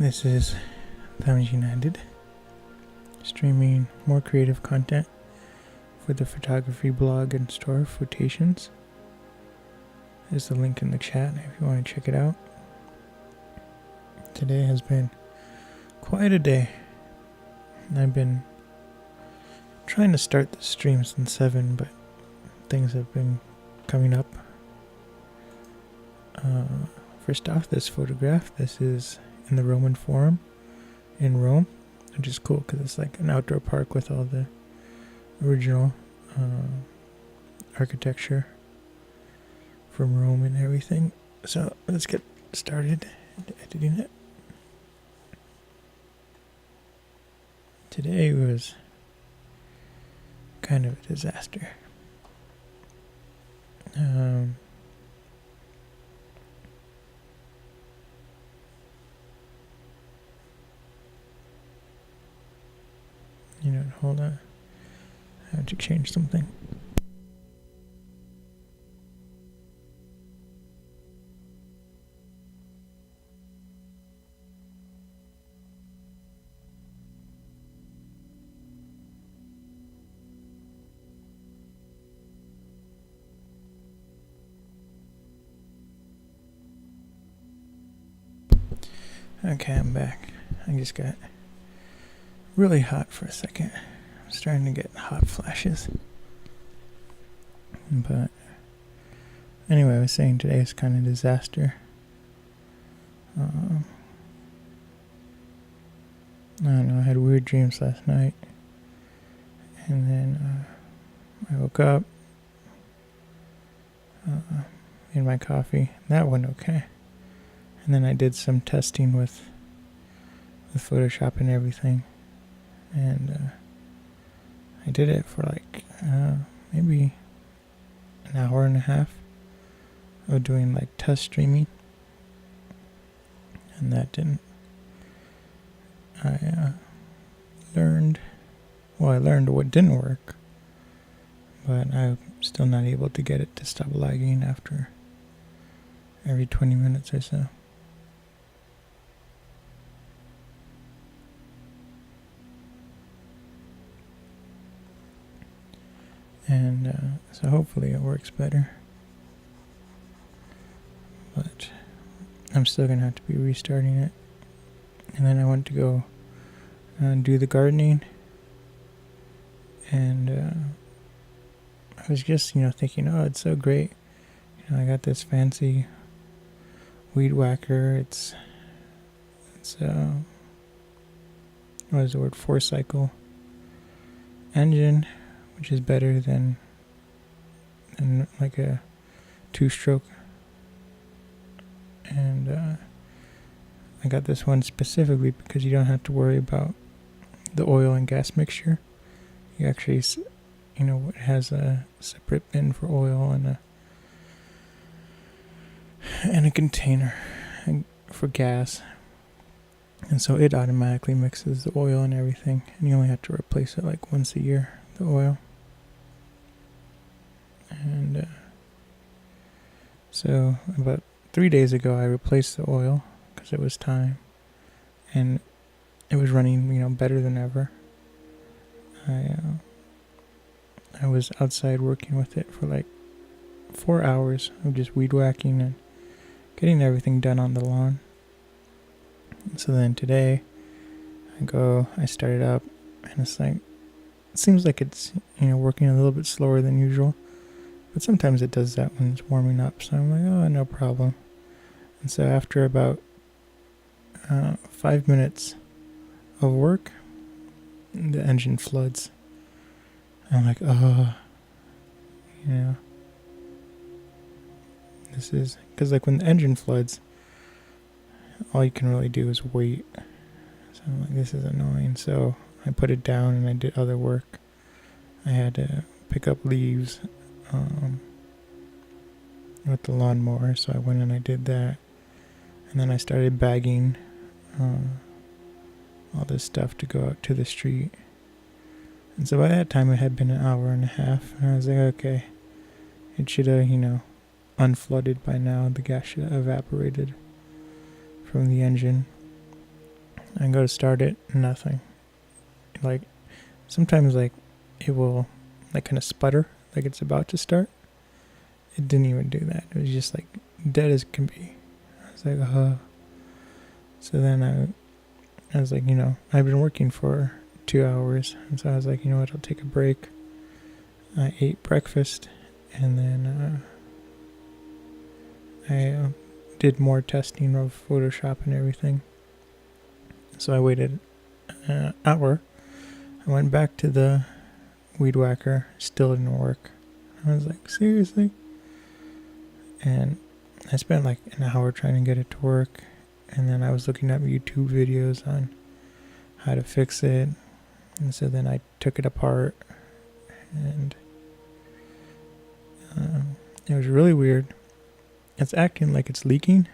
This is Thumbs United, streaming more creative content for the photography blog and store, Photations. There's the link in the chat if you want to check it out. Today has been quite a day. I've been trying to start the stream since 7, but things have been coming up. First off, this photograph. This is in the Roman Forum in Rome, which is cool because it's like an outdoor park with all the original architecture from Rome and everything. So let's get started editing it. Today was kind of a disaster. Hold on. I have to change something. Okay, I'm back. I just got really hot for a second. I'm starting to get hot flashes. But anyway, I was saying today is kind of a disaster. I don't know, I had weird dreams last night. And then I woke up, made my coffee. That went okay. And then I did some testing with Photoshop and everything. And I did it for like maybe an hour and a half of doing like test streaming. And that didn't. I learned what didn't work. But I'm still not able to get it to stop lagging after every 20 minutes or so. And so hopefully it works better. But I'm still going to have to be restarting it. And then I went to go do the gardening. And I was just, thinking, oh, it's so great. I got this fancy weed whacker. It's what is the word? 4-cycle engine, which is better than like a 2-stroke. And I got this one specifically because you don't have to worry about the oil and gas mixture. You actually, it has a separate bin for oil and a container for gas. And so it automatically mixes the oil and everything. And you only have to replace it like once a year, the oil. And so about 3 days ago I replaced the oil because it was time. And it was running, better than ever. I was outside working with it for like 4 hours of just weed whacking and getting everything done on the lawn. And so then today I start it up and it's like, it seems like it's, working a little bit slower than usual. But sometimes it does that when it's warming up. So I'm like, oh, no problem. And so after about 5 minutes of work, the engine floods. I'm like, this is, because like when the engine floods, all you can really do is wait. So I'm like, this is annoying. So I put it down and I did other work. I had to pick up leaves with the lawnmower, so I went and I did that. And then I started bagging all this stuff to go out to the street. And so by that time it had been an hour and a half, and I was like, okay, it should have, unflooded by now. The gas should have evaporated from the engine. I go to start it, nothing. Like, sometimes, like, it will, like, kind of sputter, like it's about to start. It didn't even do that. It was just, like, dead as can be. I was like, So then I was like, I've been working for 2 hours. And so I was like, you know what, I'll take a break. I ate breakfast, and then I did more testing of Photoshop and everything. So I waited an hour. I went back to the weed whacker, still didn't work. I was like, seriously? And I spent like an hour trying to get it to work, and then I was looking up YouTube videos on how to fix it. And so then I took it apart, and it was really weird. It's acting like it's leaking,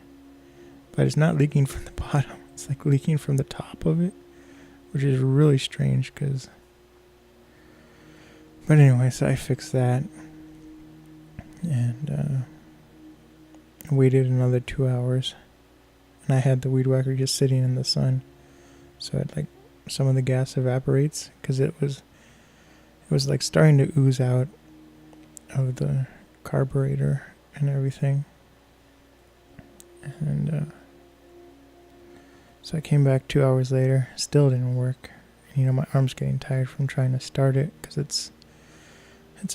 but it's not leaking from the bottom. It's like leaking from the top of it, which is really strange because... But anyway, so I fixed that, and waited another 2 hours, and I had the weed whacker just sitting in the sun, so it, like, some of the gas evaporates, because it was like starting to ooze out of the carburetor and everything. And so I came back 2 hours later, still didn't work. And, my arm's getting tired from trying to start it, because it's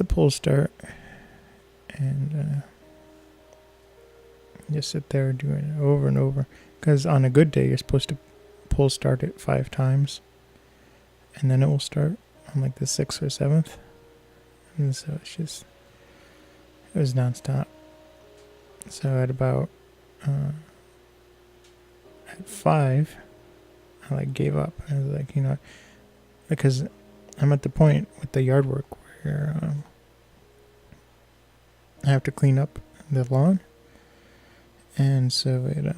a pull start, and just sit there doing it over and over, because on a good day you're supposed to pull start it 5 times, and then it will start on like the 6th or 7th, and so it was nonstop. So at about at 5, I like gave up. I was like, because I'm at the point with the yard work where I have to clean up the lawn, and so it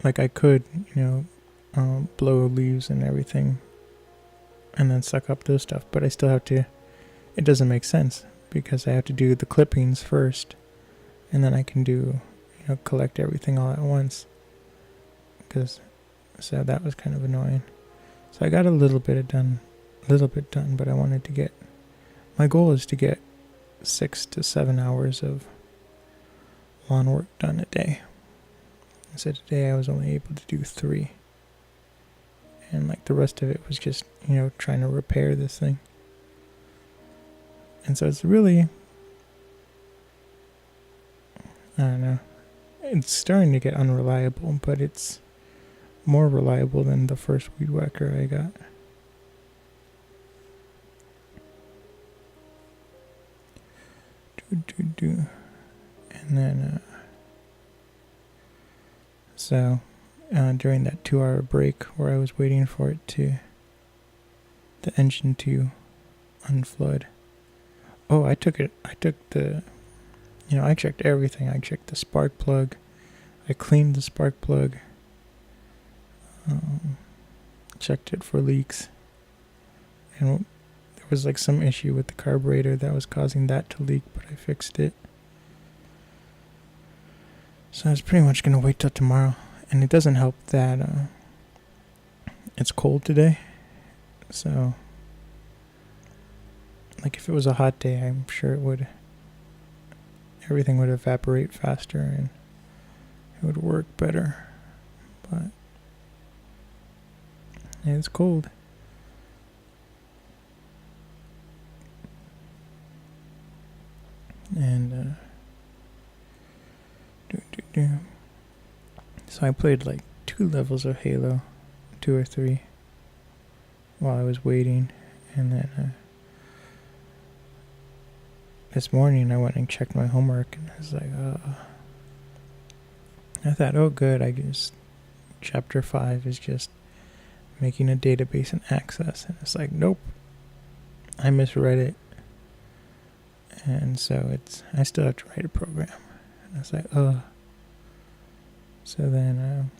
like I could blow leaves and everything and then suck up those stuff, but I still have to. It doesn't make sense, because I have to do the clippings first, and then I can do collect everything all at once, so that was kind of annoying. So I got a little bit done, but I wanted to get, my goal is to get 6 to 7 hours of lawn work done a day. So today I was only able to do 3. And like the rest of it was just, trying to repair this thing. And so it's really, I don't know, it's starting to get unreliable, but it's more reliable than the first weed whacker I got. And then, so during that 2-hour break where I was waiting for it the engine to unflood. Oh, I took the, I checked everything. I checked the spark plug. I cleaned the spark plug. Checked it for leaks. And there was like some issue with the carburetor that was causing that to leak, but I fixed it. So I was pretty much going to wait till tomorrow. And it doesn't help that it's cold today. So, like, if it was a hot day, I'm sure everything would evaporate faster and it would work better. But it's cold. And so I played like 2 levels of Halo, 2 or 3, while I was waiting, and then this morning I went and checked my homework, and I was like, I thought, oh good, chapter 5 is just making a database and access, and it's like, nope, I misread it, and so I still have to write a program, and I was like, So then,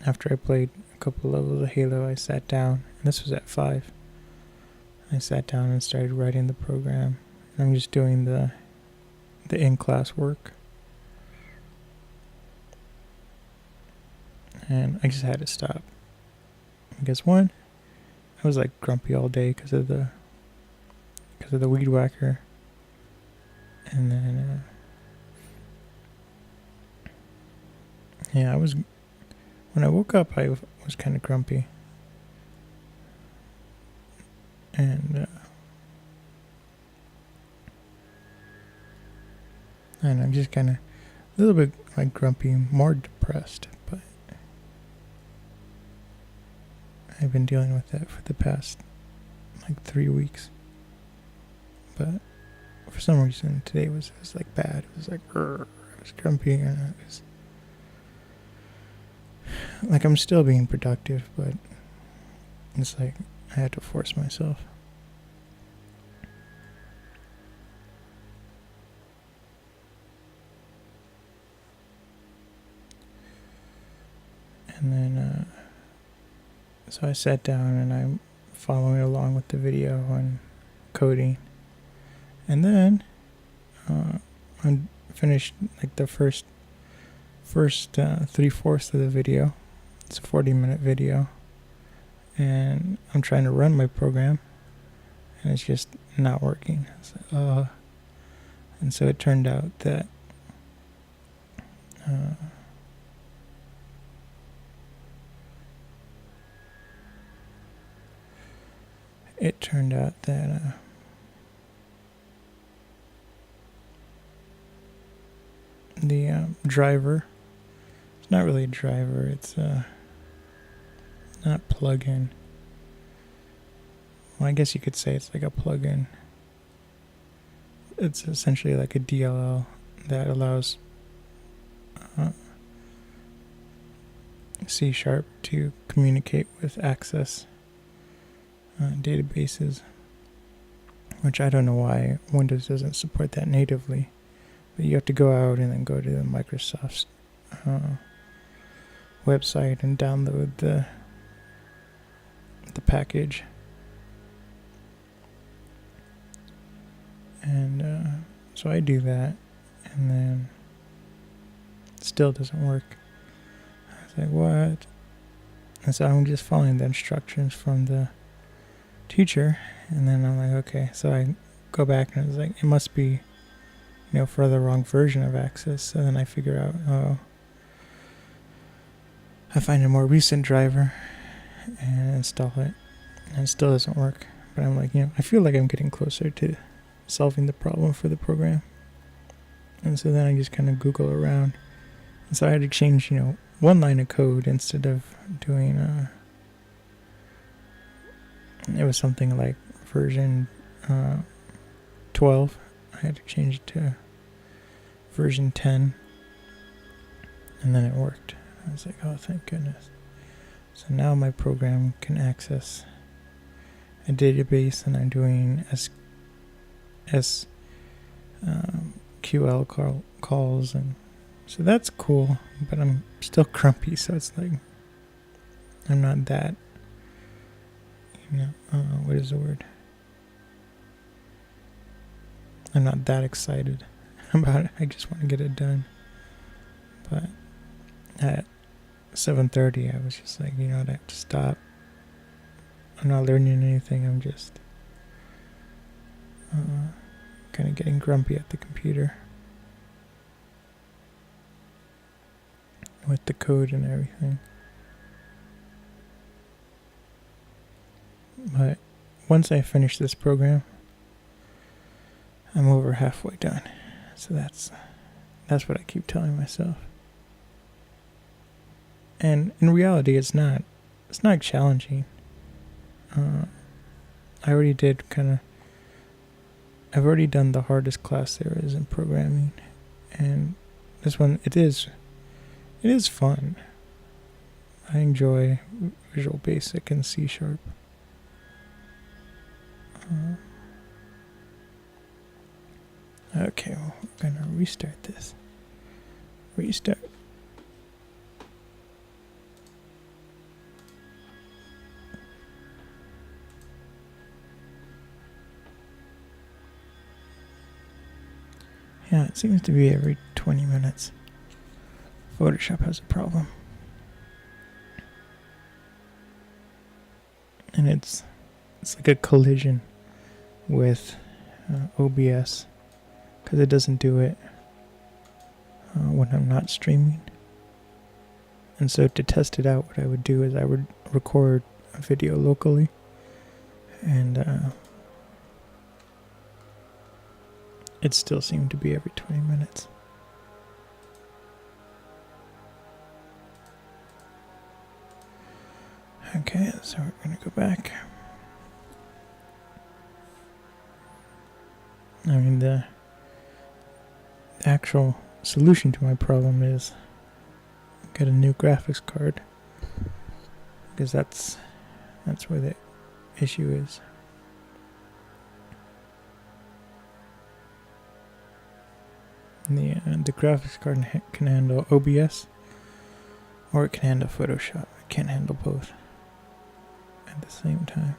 after I played a couple levels of Halo, I sat down, and this was at 5. I sat down and started writing the program. And I'm just doing the in-class work. and I just had to stop. Because one, I was like grumpy all day because of the weed whacker, and then yeah, when I woke up, I was kind of grumpy, and I'm just kind of a little bit like grumpy, more depressed, but I've been dealing with that for the past like 3 weeks. But for some reason today was like bad. It was like I was grumpy, and it was like I'm still being productive, but it's like I had to force myself. And then so I sat down and I'm following along with the video and coding. And then I finished like the first 3/4 of the video. It's a 40-minute video, and I'm trying to run my program, and it's just not working. And so it turned out that the driver, it's not really a driver, it's not plug-in. Well, I guess you could say it's like a plug-in. It's essentially like a DLL that allows C# to communicate with Access databases, which I don't know why Windows doesn't support that natively. But you have to go out and then go to the Microsoft's website and download the package. And so I do that, and then it still doesn't work. I was like, what? And so I'm just following the instructions from the teacher, and then I'm like, okay. So I go back and I was like, it must be, for the wrong version of Access. So then I figure out, I find a more recent driver and install it, and it still doesn't work. But I'm like, I feel like I'm getting closer to solving the problem for the program. And so then I just kind of Google around. And so I had to change, one line of code instead of doing, it was something like version 12. I had to change it to version 10. And then it worked. I was like, oh, thank goodness. So now my program can access a database, and I'm doing SQL calls, and so that's cool, but I'm still grumpy, so it's like I'm not that, what is the word? I'm not that excited about it. I just want to get it done. But at 7:30, I was just like, I have to stop. I'm not learning anything. I'm just kind of getting grumpy at the computer with the code and everything. But once I finish this program, I'm over halfway done. So that's what I keep telling myself. And in reality, it's not challenging. I've already done the hardest class there is in programming, and this one, it is fun. I enjoy Visual Basic and C#. Okay, well, we're gonna restart this. Restart. Yeah, it seems to be every 20 minutes. Photoshop has a problem. and it's like a collision with OBS, because it doesn't do it when I'm not streaming. And so to test it out, what I would do is I would record a video locally, and it still seemed to be every 20 minutes. Okay, so we're going to go back. I mean, the actual solution to my problem is get a new graphics card, because that's where the issue is. The graphics card can handle OBS, or it can handle Photoshop. It can't handle both at the same time.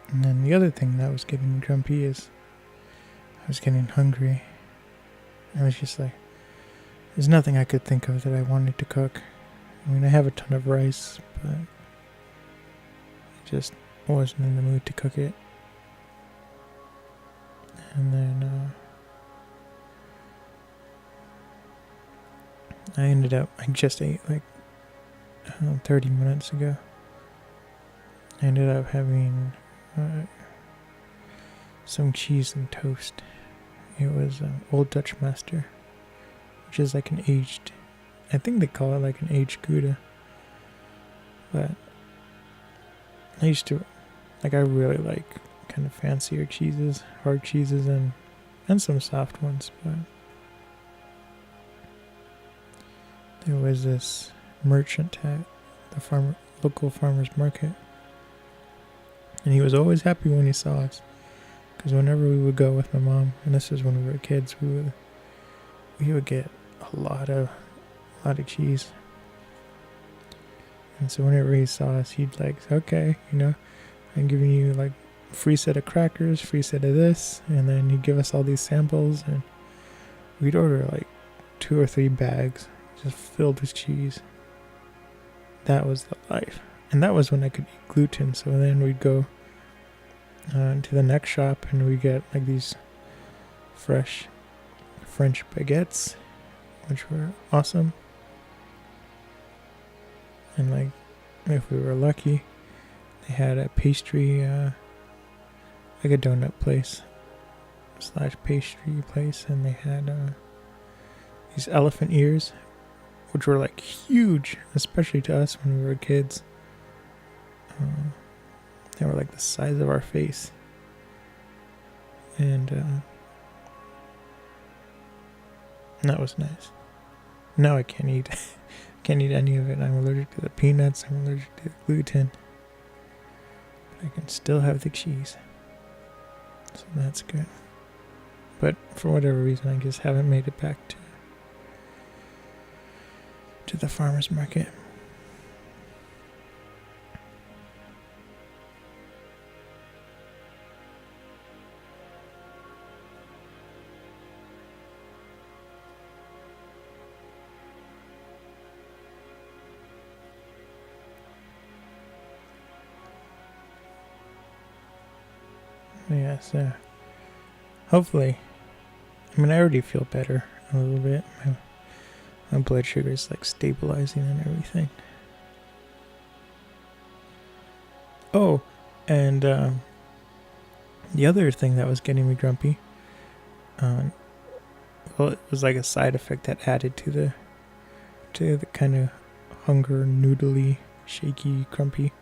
And then the other thing that was getting me grumpy is I was getting hungry. I was just like, there's nothing I could think of that I wanted to cook. I mean, I have a ton of rice, but I just wasn't in the mood to cook it. And then I ended up, I just ate like 30 minutes ago. I ended up having some cheese and toast. It was Old Dutch Master, which is like an aged, I think they call it like an aged Gouda. But I used to, like, I really like kind of fancier cheeses, hard cheeses, and some soft ones. But there was this merchant at the local farmer's market, and he was always happy when he saw us, because whenever we would go with my mom, and this was when we were kids, we would get a lot of cheese. And so whenever he saw us, he'd like, okay, I'm giving you like a free set of crackers, free set of this, and then he'd give us all these samples, and we'd order like 2 or 3 bags just filled with cheese. That was the life. And that was when I could eat gluten. So then we'd go to the next shop, and we get like these fresh French baguettes, which were awesome. And like, if we were lucky, they had a pastry, like a donut place / pastry place, and they had these elephant ears, which were like huge, especially to us when we were kids. They were like the size of our face, and that was nice. Now I can't eat any of it. I'm allergic to the peanuts, I'm allergic to the gluten, but I can still have the cheese, so that's good. But for whatever reason, I just haven't made it back to the farmer's market. Yeah, so hopefully, I mean, I already feel better a little bit. My blood sugar is like stabilizing and everything. Oh, and the other thing that was getting me grumpy, well, it was like a side effect that added to the kind of hunger, noodly, shaky, grumpy,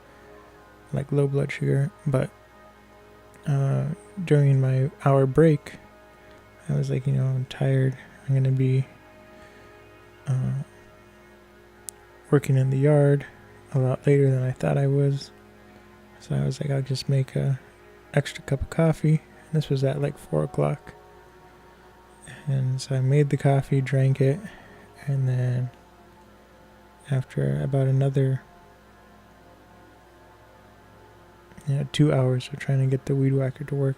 like low blood sugar. But during my hour break, I was like, I'm tired. I'm gonna be working in the yard a lot later than I thought I was. So I was like, I'll just make a extra cup of coffee. This was at like 4 o'clock. And so I made the coffee, drank it, and then after about another 2 hours of trying to get the weed whacker to work,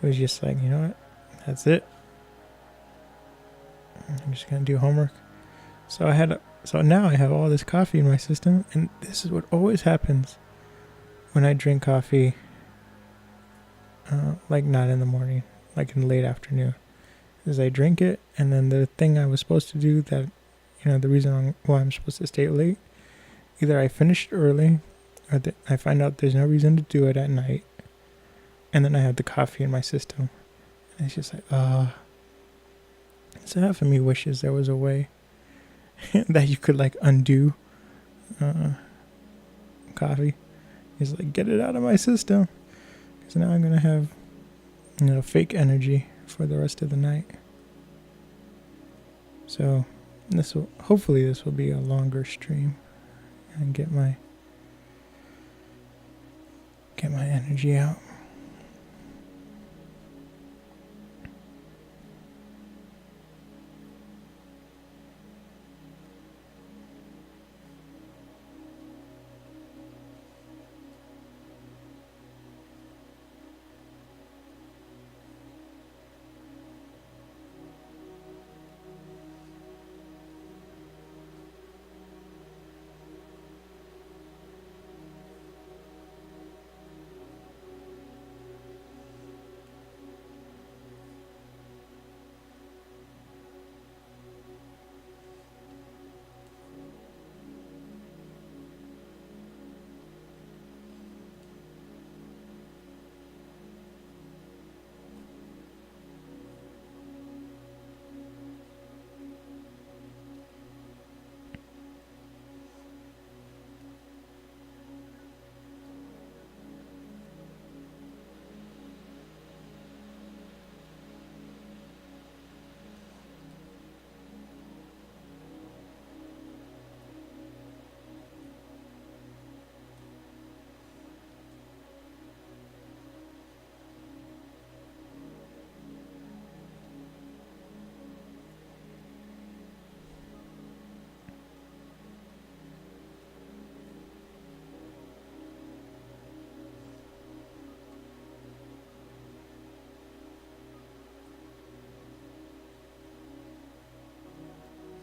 it was just like, you know what, that's it. I'm just gonna do homework. So now I have all this coffee in my system, and this is what always happens when I drink coffee, like not in the morning, like in the late afternoon, is I drink it, and then the thing I was supposed to do that, the reason why I'm supposed to stay late, either I finish it early, or I find out there's no reason to do it at night, and then I have the coffee in my system, and it's just like, so half of me wishes there was a way that you could like undo coffee. It's like, get it out of my system, because now I'm gonna have fake energy for the rest of the night. So hopefully this will be a longer stream and get my energy out.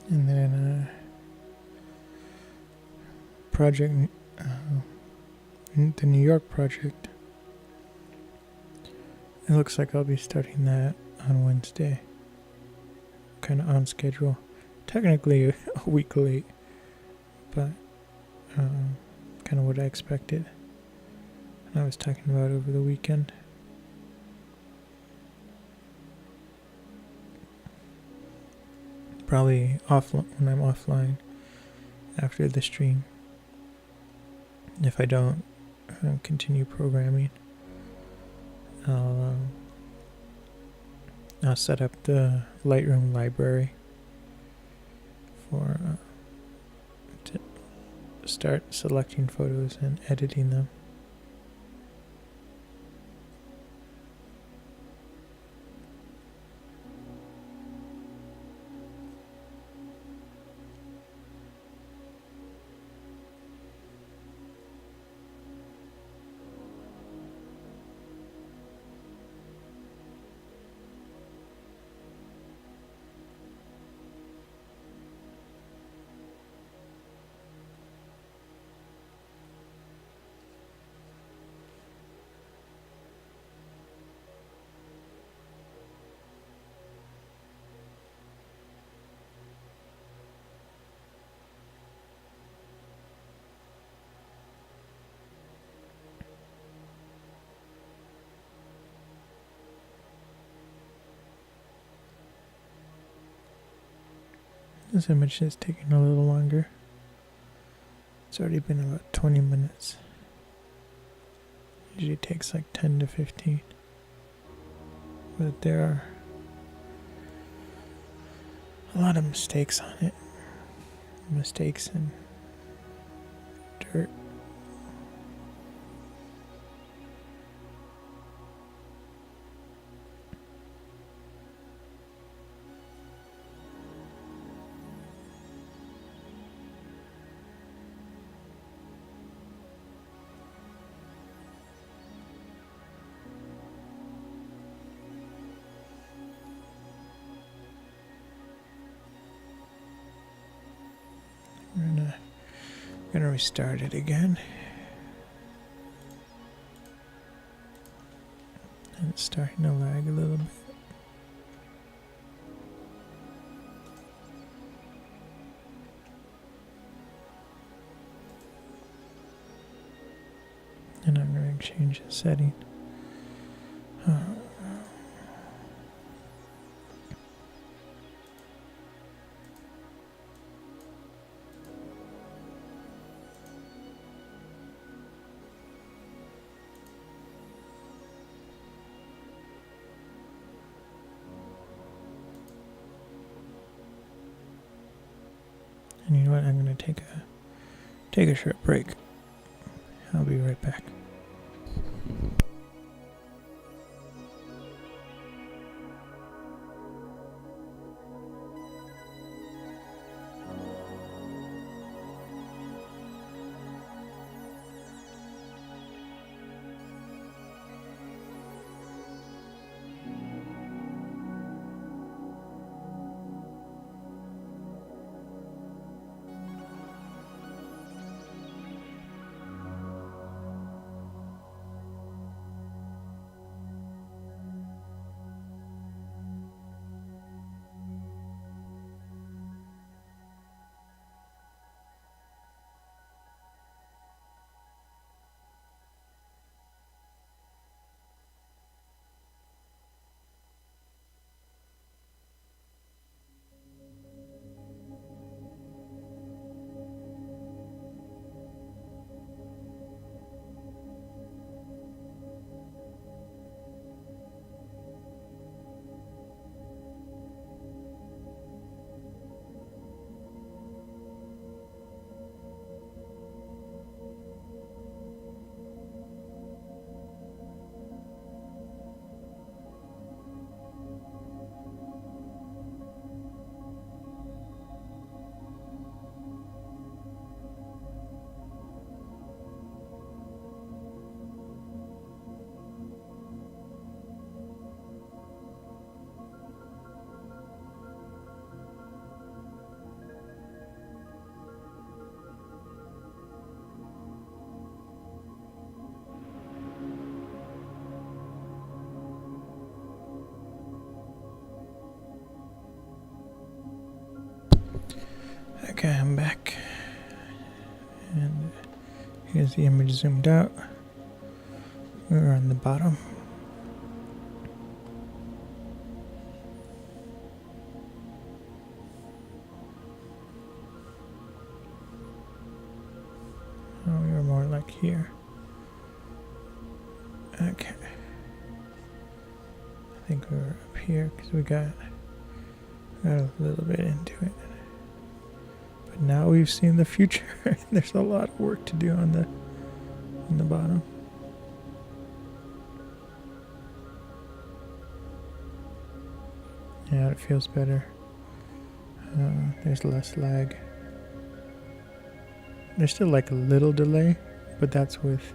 And then project, the New York project, it looks like I'll be starting that on Wednesday, kind of on schedule, technically a week late, but kind of what I expected, and I was talking about over the weekend. Probably when I'm offline after the stream, if I don't continue programming, I'll set up the Lightroom library for to start selecting photos and editing them. This image is taking a little longer. It's already been about 20 minutes. Usually it takes like 10 to 15. But there are a lot of mistakes on it. Mistakes and dirt. Gonna restart it again. And it's starting to lag a little bit. And I'm going to change the setting. And you know what? I'm going to take a short break. I'll be right back. Okay, I'm back. And here's the image zoomed out. We're on the bottom. Oh, we're more like here. Okay. I think we were up here because we got a little bit into it. But now we've seen the future. There's a lot of work to do on the bottom. Yeah, it feels better. There's less lag. There's still like a little delay, but that's with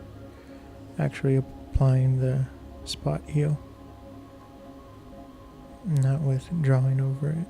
actually applying the spot heal, not with drawing over it.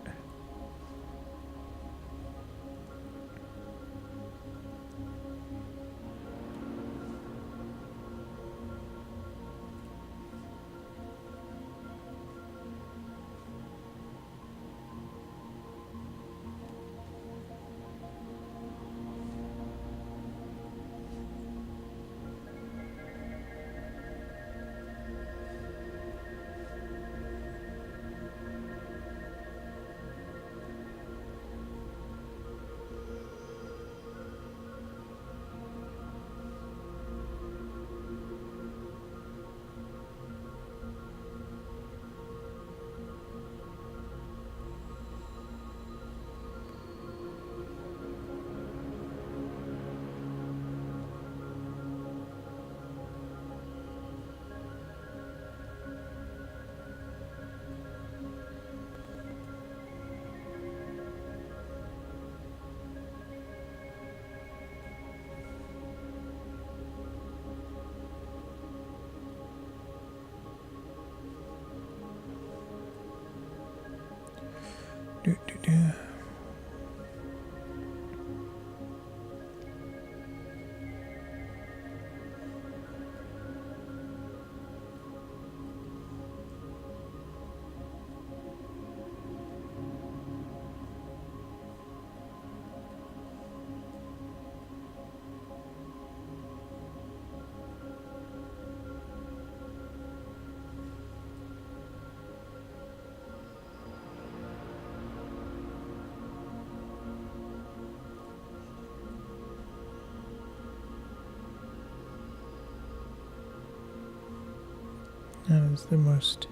That was the most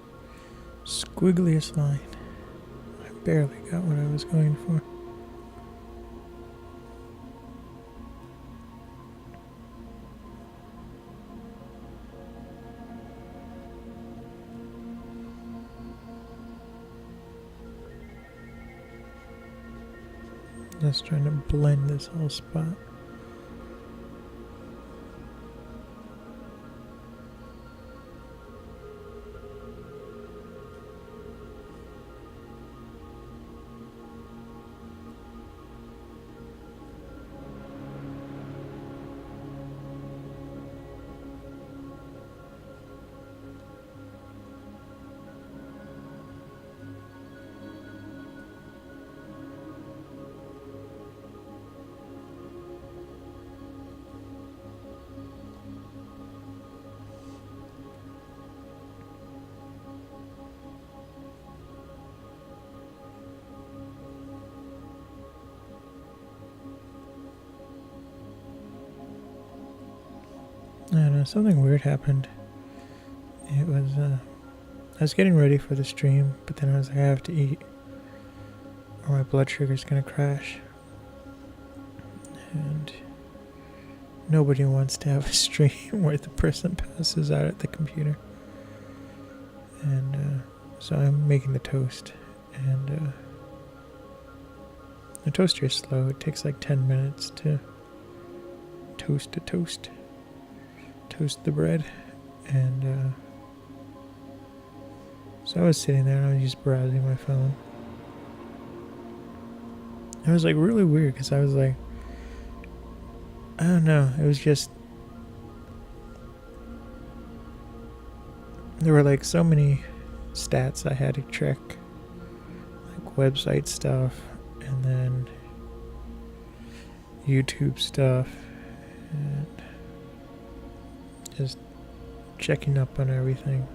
squiggliest line. I barely got what I was going for. Just trying to blend this whole spot. I don't know, something weird happened. It was, I was getting ready for the stream, but then I was like, I have to eat or my blood sugar's gonna crash. And nobody wants to have a stream where the person passes out at the computer. And so I'm making the toast, and the toaster is slow. It takes like 10 minutes to toast the bread. And so I was sitting there and I was just browsing my phone. It was like really weird because I was like, I don't know, it was just, there were like so many stats I had to check, like website stuff and then YouTube stuff and just checking up on everything.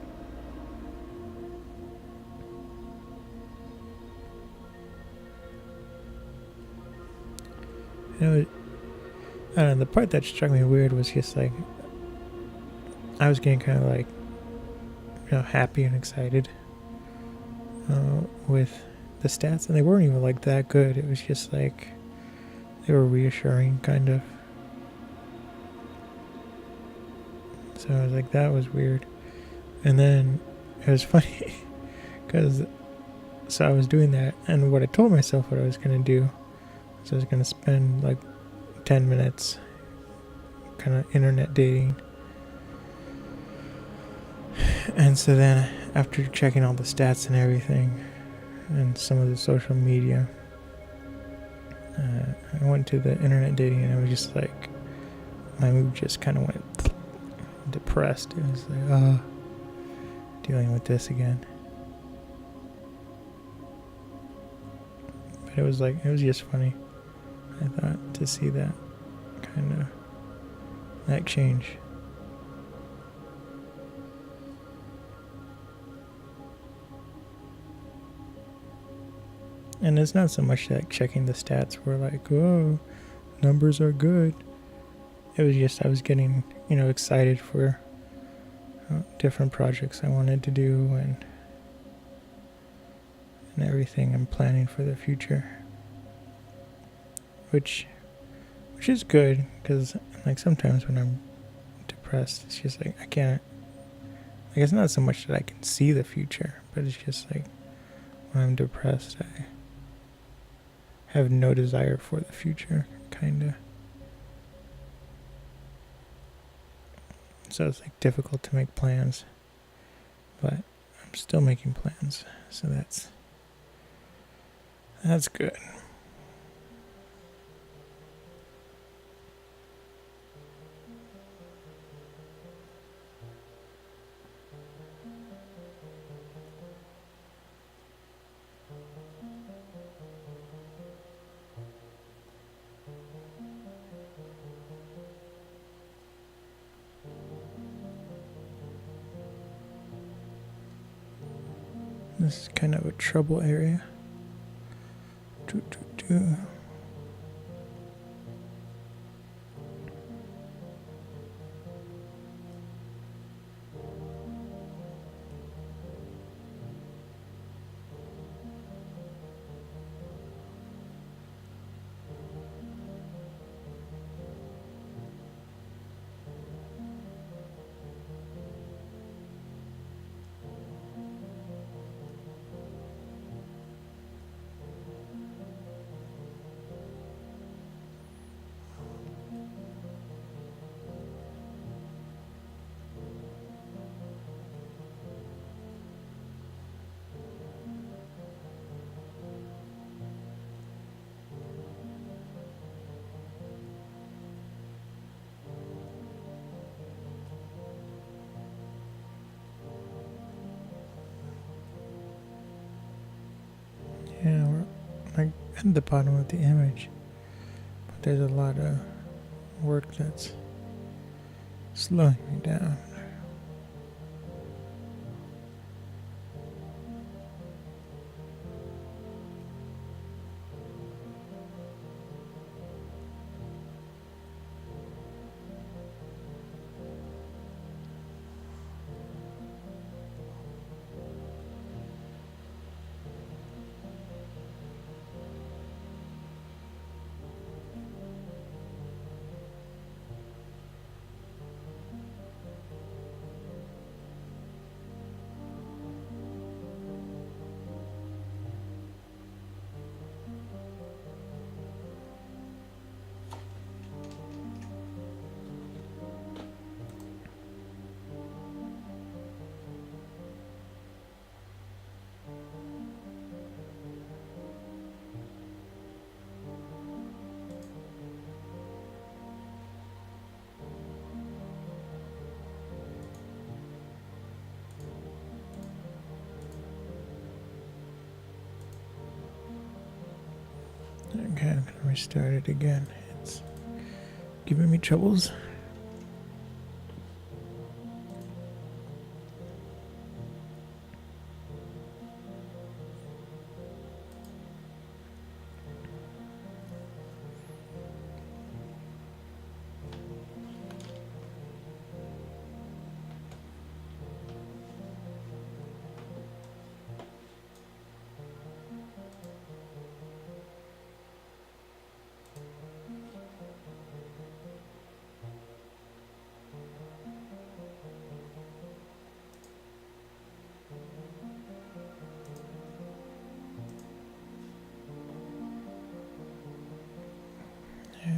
I don't know, the part that struck me weird was just like, I was getting kind of like, happy and excited with the stats, and they weren't even like that good. It was just like, they were reassuring, kind of. So I was like, that was weird. And then it was funny because, so I was doing that, and what I told myself what I was going to do, so I was going to spend like 10 minutes kind of internet dating. And so then after checking all the stats and everything and some of the social media, I went to the internet dating and I was just like, my mood just kind of went depressed. It was like, dealing with this again. But it was like, it was just funny, I thought, to see that kind of, that change. And it's not so much like checking the stats were like, oh, numbers are good. It was just, I was getting, excited for different projects I wanted to do and everything I'm planning for the future. Which is good, because like sometimes when I'm depressed, it's just like I can't, like it's not so much that I can see the future, but it's just like when I'm depressed, I have no desire for the future, kinda. So it's like difficult to make plans, but I'm still making plans, so that's good. This is kind of a trouble area. Yeah, we're like at the bottom of the image, but there's a lot of work that's slowing me down. Okay, I'm gonna restart it again. It's giving me troubles.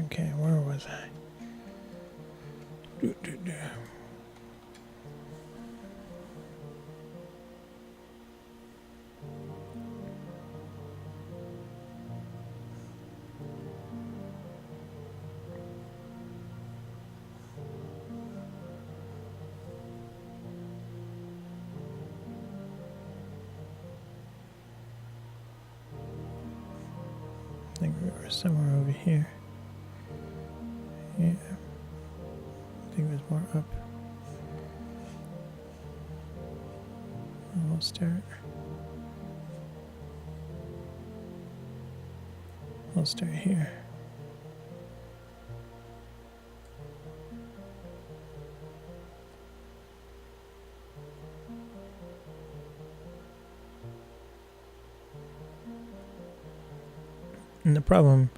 Okay, where was I? I think we were somewhere over here. Yeah, I think it was more up. We'll start. We'll start here. And the problem,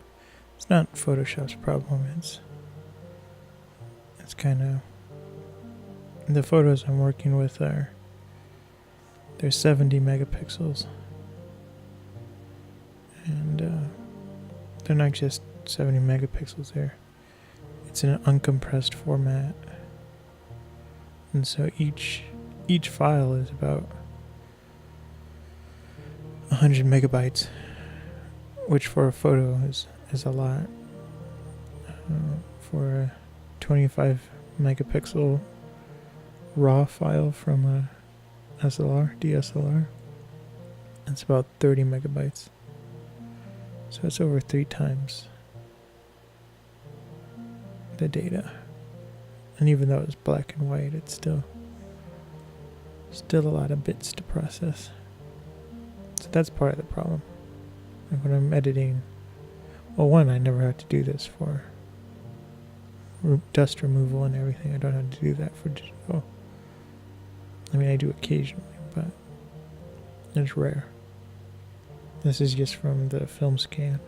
it's not Photoshop's problem, it's kind of, the photos I'm working with they're 70 megapixels. And they're not just 70 megapixels there. It's in an uncompressed format. And so each file is about 100 megabytes, which for a photo is a lot. For a 25 megapixel raw file from a DSLR, it's about 30 megabytes. So it's over 3 times the data. And even though it's black and white, it's still a lot of bits to process. So that's part of the problem. Like when I'm editing, well, one, I never have to do this for dust removal and everything. I don't have to do that for digital. I mean, I do occasionally, but it's rare. This is just from the film scanner.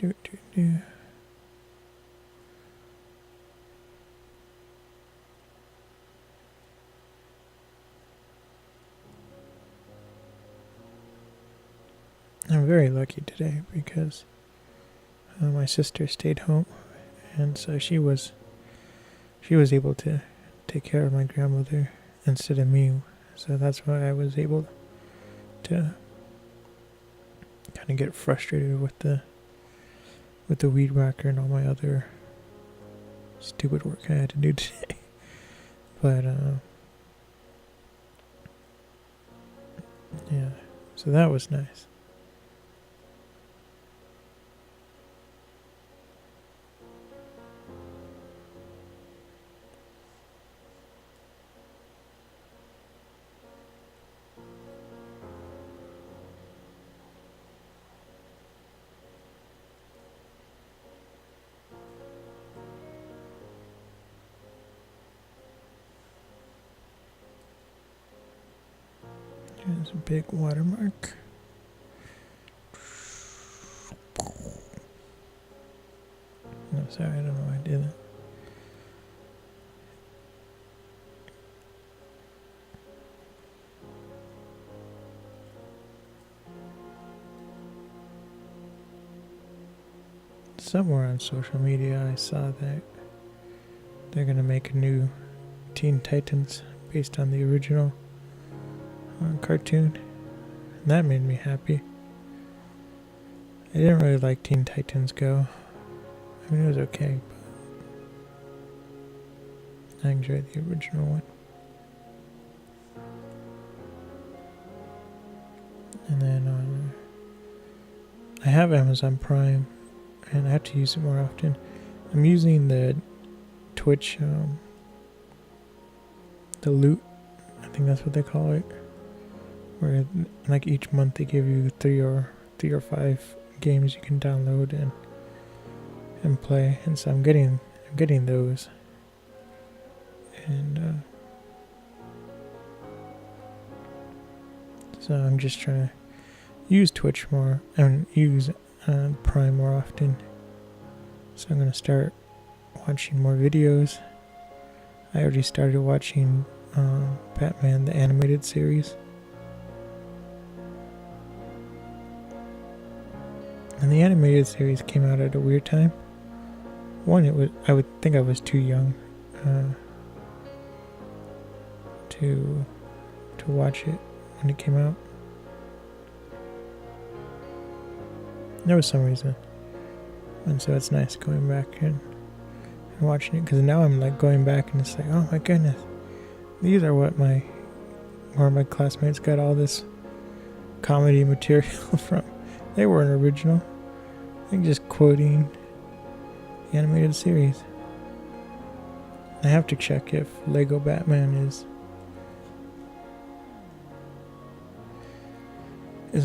Do, do, do. I'm very lucky today because my sister stayed home, and so she was able to take care of my grandmother instead of me. So that's why I was able to kind of get frustrated with the weed whacker and all my other stupid work I had to do today. But yeah, so that was nice. There's a big watermark. No, sorry, I don't know why I did that. Somewhere on social media I saw that they're gonna make a new Teen Titans based on the original cartoon. And that made me happy. I didn't really like Teen Titans Go. I mean, it was okay, but I enjoyed the original one. And then I have Amazon Prime, and I have to use it more often. I'm using the Twitch, the loot, I think that's what they call it, where like each month they give you three or 5 games you can download and play, and so I'm getting those, and so I'm just trying to use Twitch more and use Prime more often. So I'm gonna start watching more videos. I already started watching Batman the animated series. And the animated series came out at a weird time. One, I would think I was too young to watch it when it came out. There was some reason. And so it's nice going back and watching it, because now I'm like going back and it's like, oh my goodness, these are where my classmates got all this comedy material from. They weren't original. They're just quoting the animated series. I have to check if Lego Batman is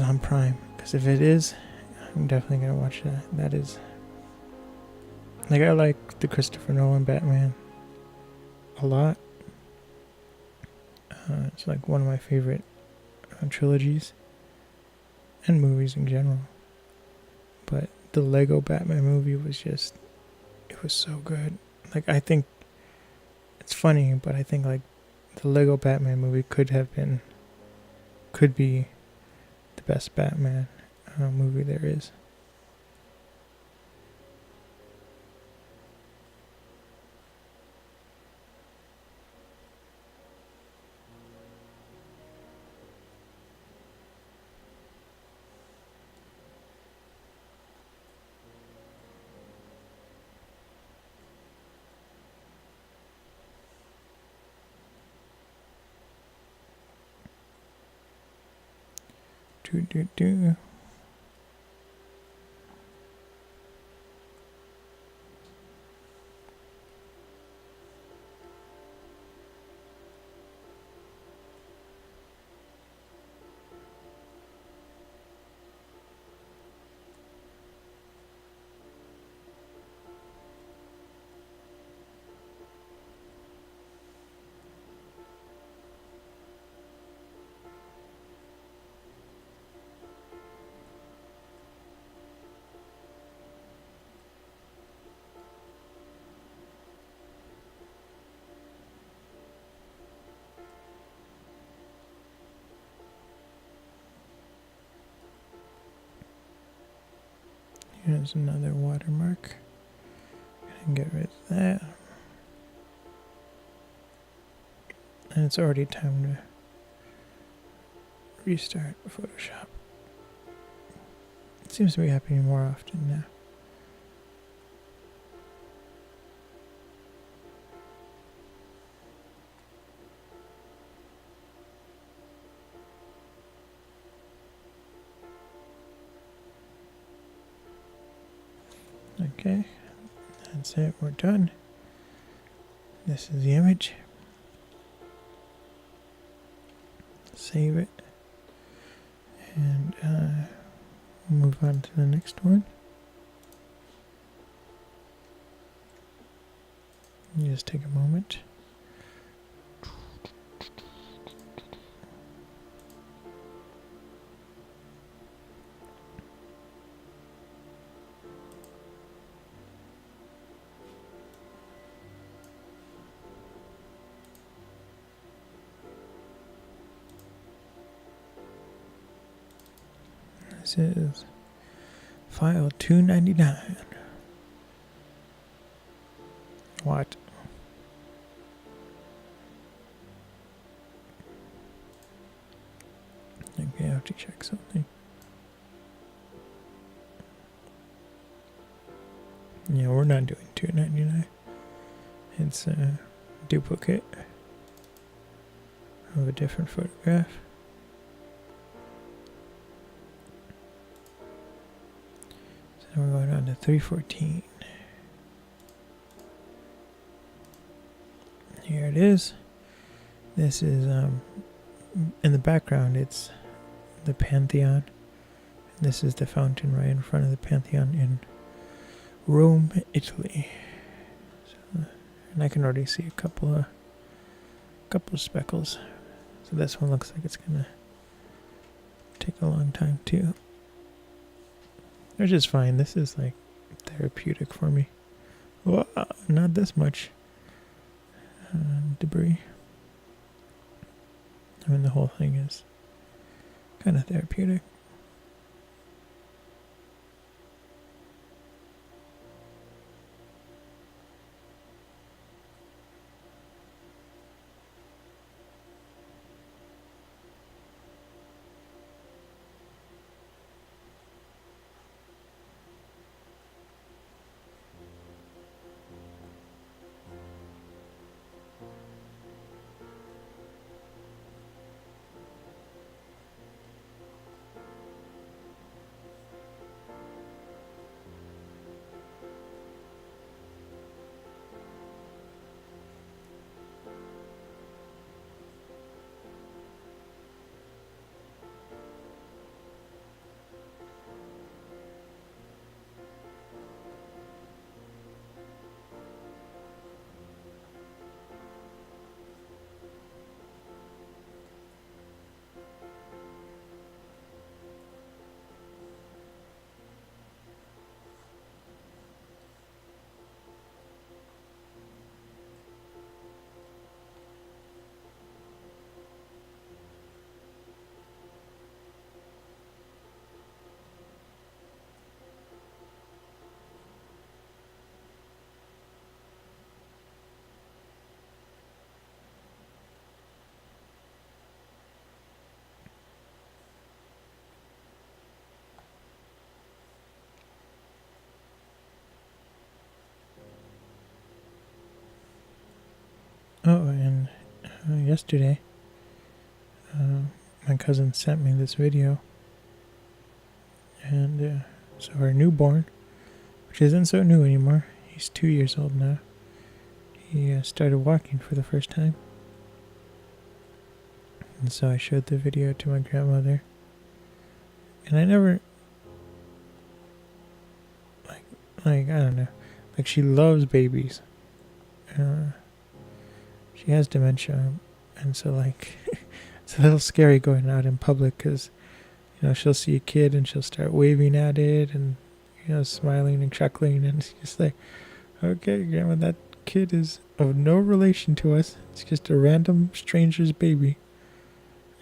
on Prime, because if it is, I'm definitely gonna watch that. That is, like, I like the Christopher Nolan Batman a lot. It's like one of my favorite trilogies and movies in general. But the Lego Batman movie was just, it was so good. Like, I think it's funny, but I think like the Lego Batman movie could be the best Batman movie there is. Do. Here's another watermark. And get rid of that. And it's already time to restart Photoshop. It seems to be happening more often now. Okay, that's it, we're done. This is the image. Save it. And we'll move on to the next one. You just take a moment. This is file 299. What? Okay, I have to check something. Yeah, we're not doing 299. It's a duplicate of a different photograph. So we're going on to 314. Here it is. This is in the background it's the Pantheon. This is the fountain right in front of the Pantheon in Rome, Italy. So, and I can already see a couple of speckles. So this one looks like it's gonna take a long time too. Which is fine. This is like therapeutic for me. Whoa, not this much debris. I mean, the whole thing is kind of therapeutic. Oh, and yesterday, my cousin sent me this video, and so our newborn, which isn't so new anymore, he's 2 years old now, he started walking for the first time, and so I showed the video to my grandmother, and I never, like I don't know, like she loves babies. She has dementia, and so like it's a little scary going out in public because, you know, she'll see a kid and she'll start waving at it and, you know, smiling and chuckling, and it's just like, okay, grandma, that kid is of no relation to us. It's just a random stranger's baby.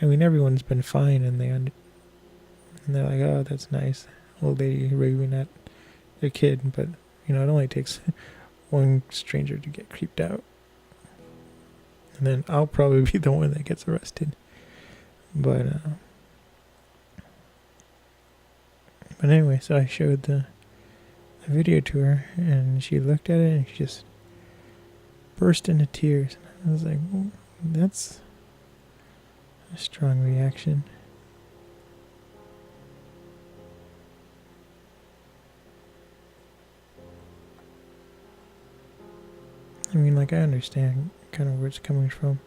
I mean, everyone's been fine, and they're like, oh, that's nice, old lady waving at a kid, but it only takes one stranger to get creeped out. And then I'll probably be the one that gets arrested. But anyway, so I showed the video to her, and she looked at it, and she just burst into tears. I was like, well, that's a strong reaction. I mean, like, I understand kind of where it's coming from.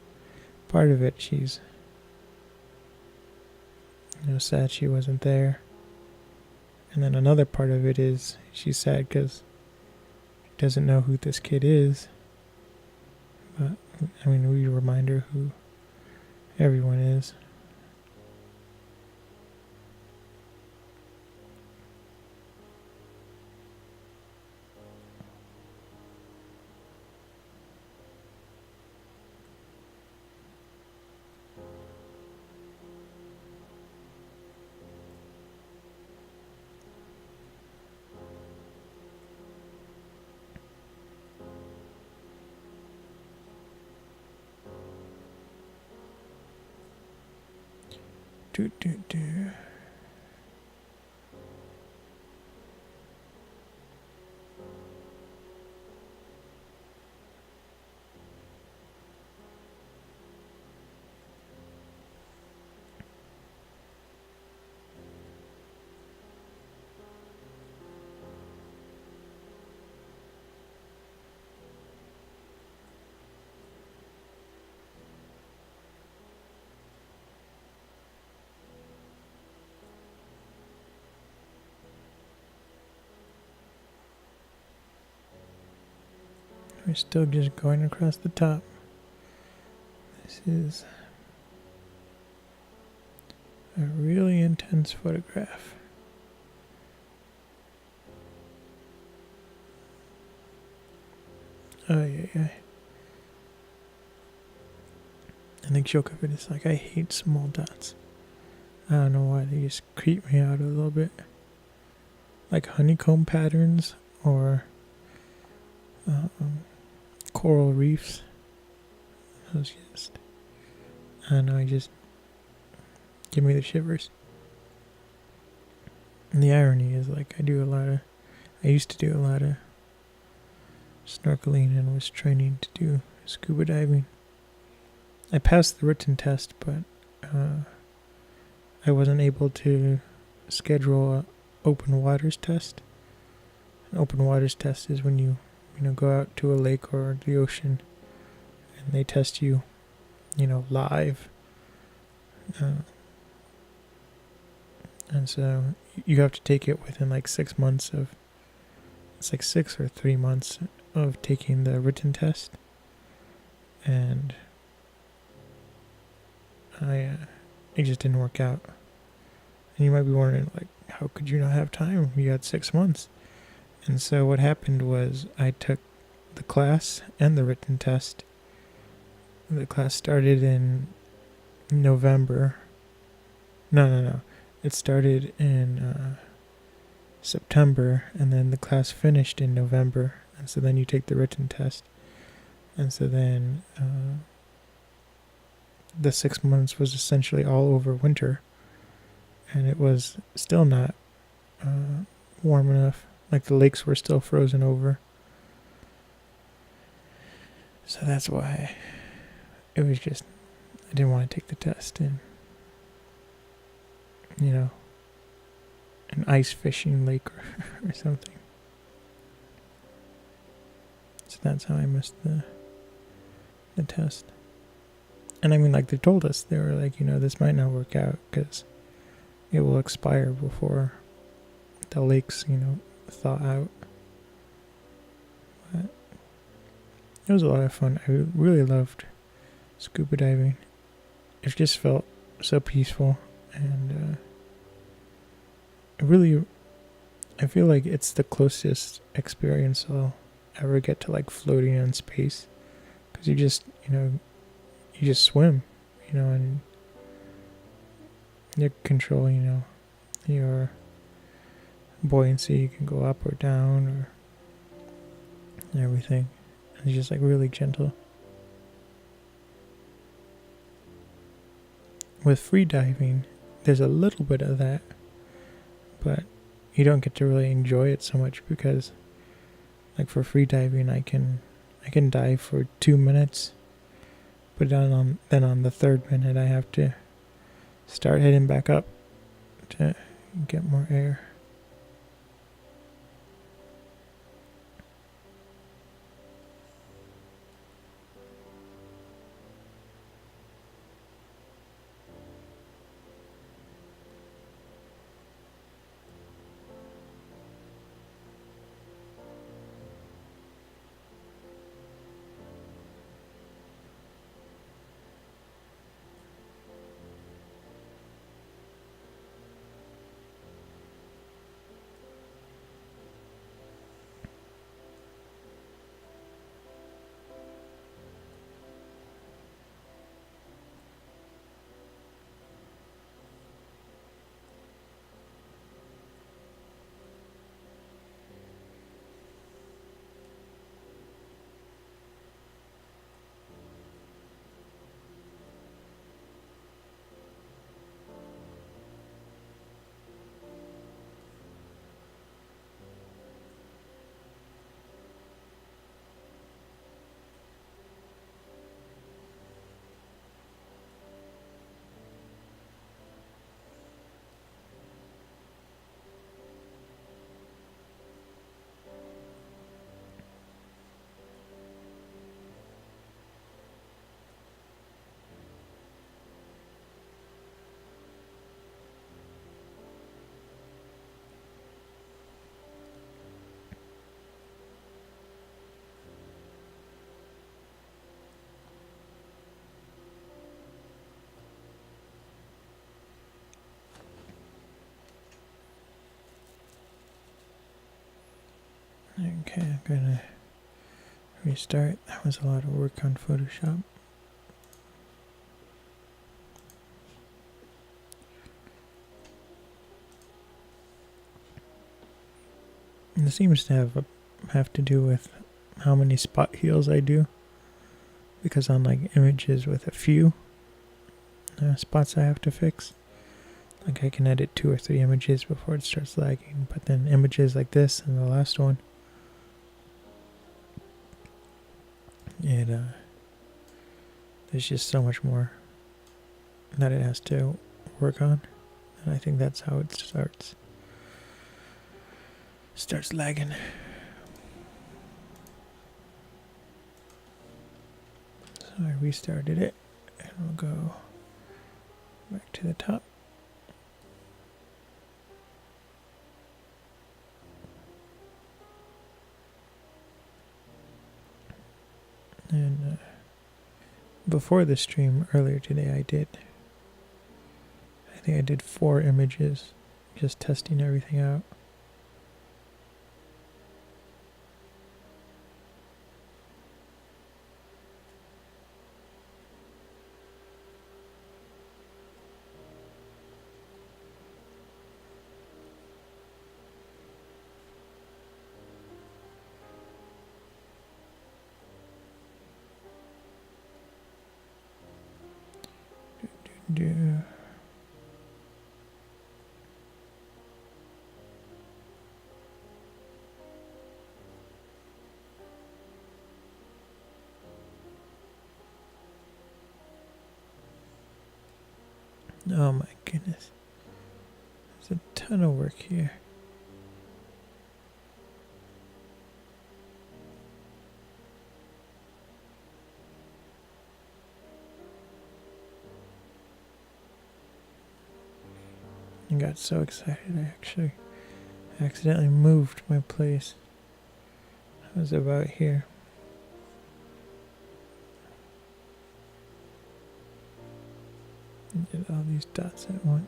Part of it, she's sad she wasn't there. And then another part of it is she's sad because she doesn't know who this kid is. But, I mean, we remind her who everyone is. Do. We're still just going across the top. This is a really intense photograph. Oh, yeah. I think joke of it is like, I hate small dots. I don't know why, they just creep me out a little bit. Like honeycomb patterns or coral reefs. Those just, I don't know, just give me the shivers. And the irony is, like, I used to do a lot of snorkeling and was training to do scuba diving. I passed the written test, but I wasn't able to schedule a open waters test. An open waters test is when you go out to a lake or the ocean and they test you, live. And so you have to take it within like 6 months of, it's like 6 or 3 months of taking the written test. And it just didn't work out. And you might be wondering, like, how could you not have time? You had 6 months. And so what happened was I took the class and the written test. The class started in November. No. It started in September, and then the class finished in November. And so then you take the written test. And so then the 6 months was essentially all over winter. And it was still not warm enough. Like, the lakes were still frozen over. So that's why it was just, I didn't want to take the test in, an ice fishing lake or something. So that's how I missed the test. And I mean, like, they told us, they were like, this might not work out because it will expire before the lakes, thaw out. But it was a lot of fun. I really loved scuba diving. It just felt so peaceful, and I feel like it's the closest experience I'll ever get to, like, floating in space, because you just swim, and you're controlling, your buoyancy. You can go up or down or everything. It's just like really gentle. With free diving, there's a little bit of that, but you don't get to really enjoy it so much because, like for free diving, I can dive for 2 minutes, but then on the third minute I have to start heading back up to get more air. Okay, I'm gonna restart. That was a lot of work on Photoshop. And it seems to have to do with how many spot heals I do, because on like images with a few spots I have to fix, like I can edit 2 or 3 images before it starts lagging, but then images like this and the last one, there's just so much more that it has to work on, and I think that's how it starts lagging. So I restarted it, and we'll go back to the top. And before the stream earlier today, I think I did 4 images, just testing everything out. Oh my goodness. There's a ton of work here. I got so excited I actually accidentally moved my place. I was about here. And did all these dots at once.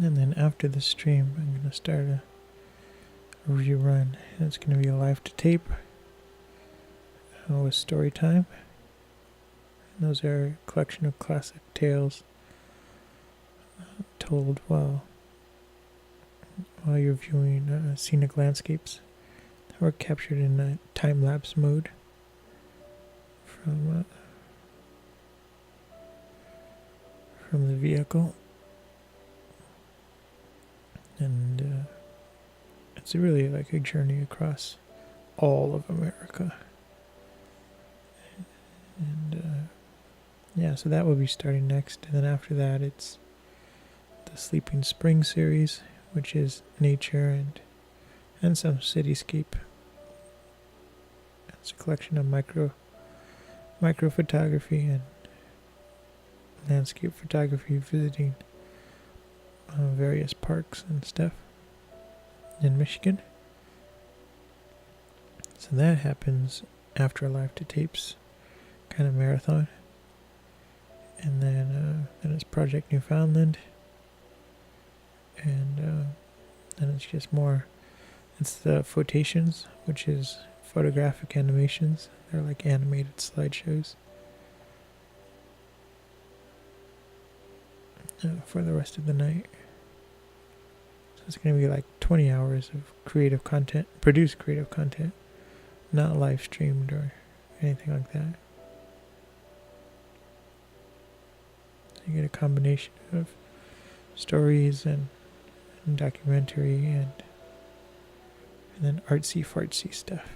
And then after the stream, I'm going to start a rerun. And it's going to be a live to tape with story time. And those are a collection of classic tales told while you're viewing scenic landscapes that were captured in time-lapse mode from the vehicle. And it's really like a journey across all of America. And yeah, so that will be starting next. And then after that, it's the Sleeping Spring series, which is nature and some cityscape. It's a collection of micro photography and landscape photography, visiting various parks and stuff in Michigan. So that happens after a live to tapes kind of marathon. And then it's Project Newfoundland. And then it's just more, it's the Photations, which is photographic animations. They're like animated slideshows for the rest of the night. So it's going to be like 20 hours of creative content, produced creative content, not live streamed or anything like that. So you get a combination of stories and documentary and then artsy fartsy stuff.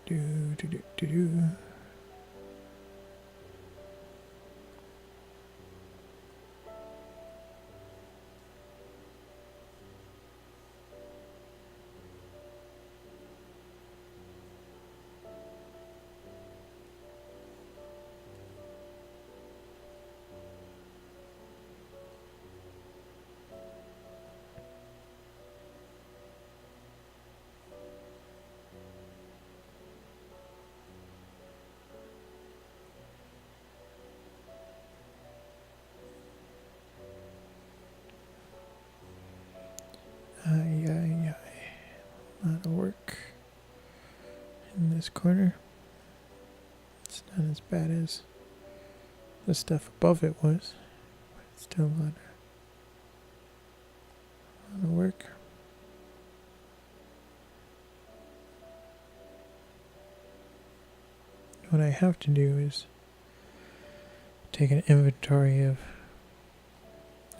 Do. That'll work in this corner. It's not as bad as the stuff above it was, but it's still a lot of work. What I have to do is take an inventory of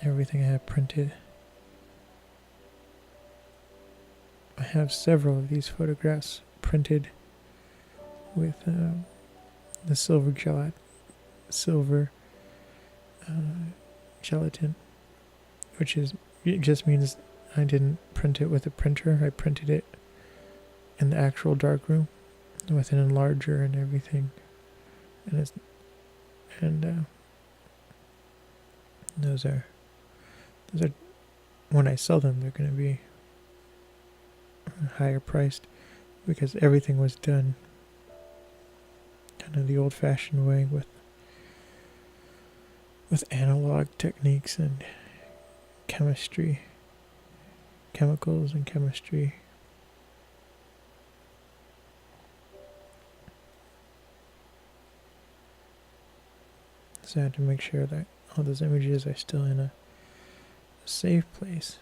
everything I have printed. I have several of these photographs printed with the silver gelatin, which is, it just means I didn't print it with a printer. I printed it in the actual darkroom with an enlarger and everything, and those are when I sell them, they're going to be higher priced because everything was done kind of the old-fashioned way with analog techniques and chemicals and chemistry. So I had to make sure that all those images are still in a safe place.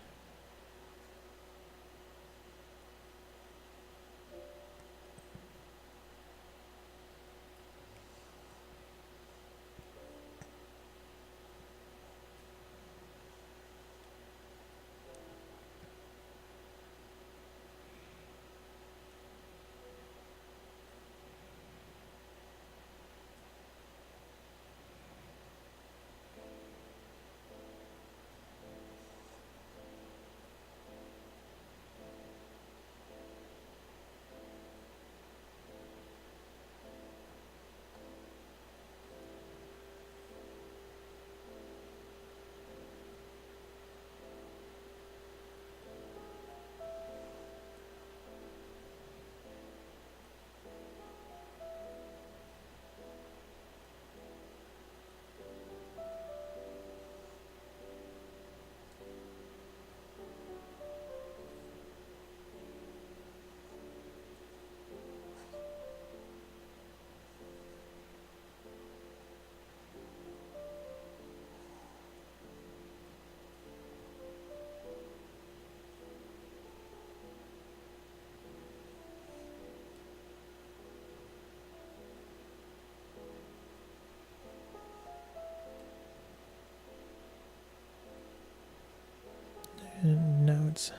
And now it's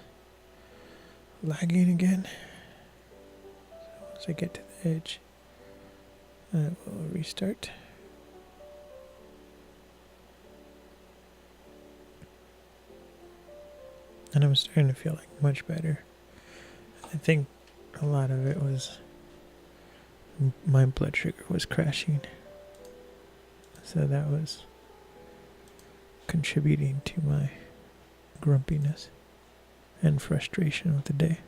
lagging again. So once I get to the edge, I will restart. And I'm starting to feel like much better. I think a lot of it was my blood sugar was crashing. So that was contributing to my grumpiness and frustration with the day.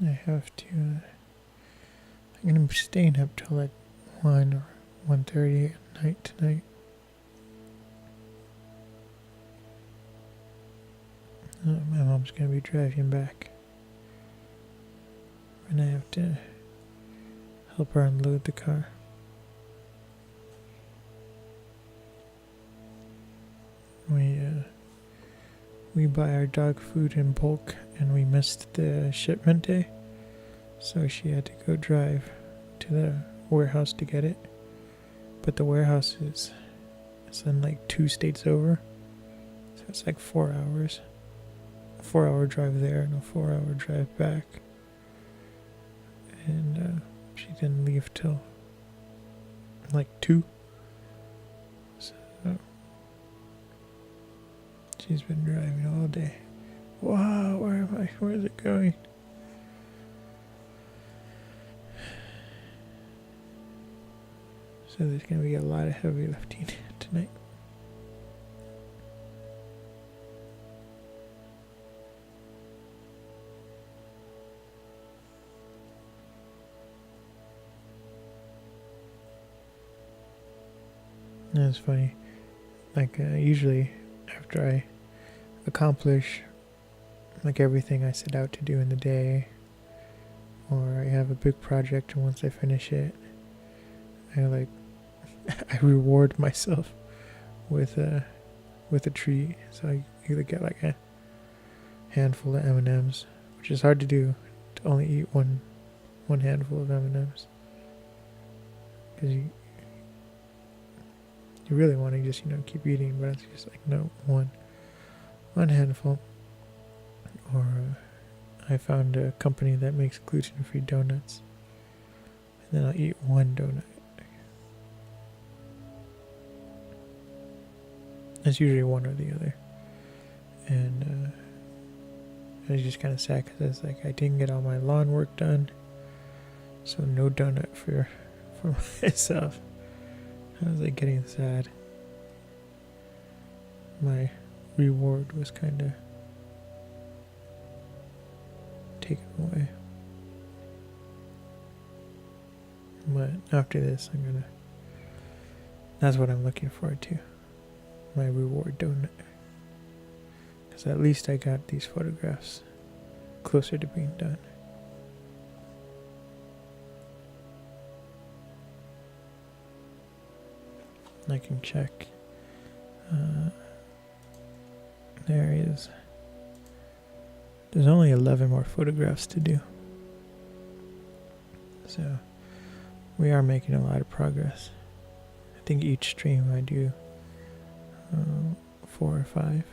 I have to, I'm going to be staying up till like 1 or 1:30 at night tonight. My mom's going to be driving back. And I have to help her unload the car. We buy our dog food in bulk, and we missed the shipment day, so she had to go drive to the warehouse to get it. But the warehouse is in like 2 states over, so it's like 4 hours. A 4-hour drive there and a 4-hour drive back. And She didn't leave till like 2. So she's been driving all day. Wow, where am I? Where is it going? So there's going to be a lot of heavy lifting tonight. And it's funny, like usually after I accomplish like everything I set out to do in the day, or I have a big project and once I finish it, I like I reward myself with a treat. So I either get like a handful of M&Ms, which is hard to do, to only eat one handful of M&Ms, because you really want to just keep eating, but it's just like no, one handful. Or I found a company that makes gluten-free donuts, and then I'll eat one donut. It's usually one or the other, and I was just kind of sad because it's like I didn't get all my lawn work done, so no donut for myself. I was like getting sad. My reward was kind of taken away. But after this, that's what I'm looking forward to. My reward donut. Because at least I got these photographs closer to being done. I can check. There he is. There's only 11 more photographs to do. So we are making a lot of progress. I think each stream I do 4 or 5.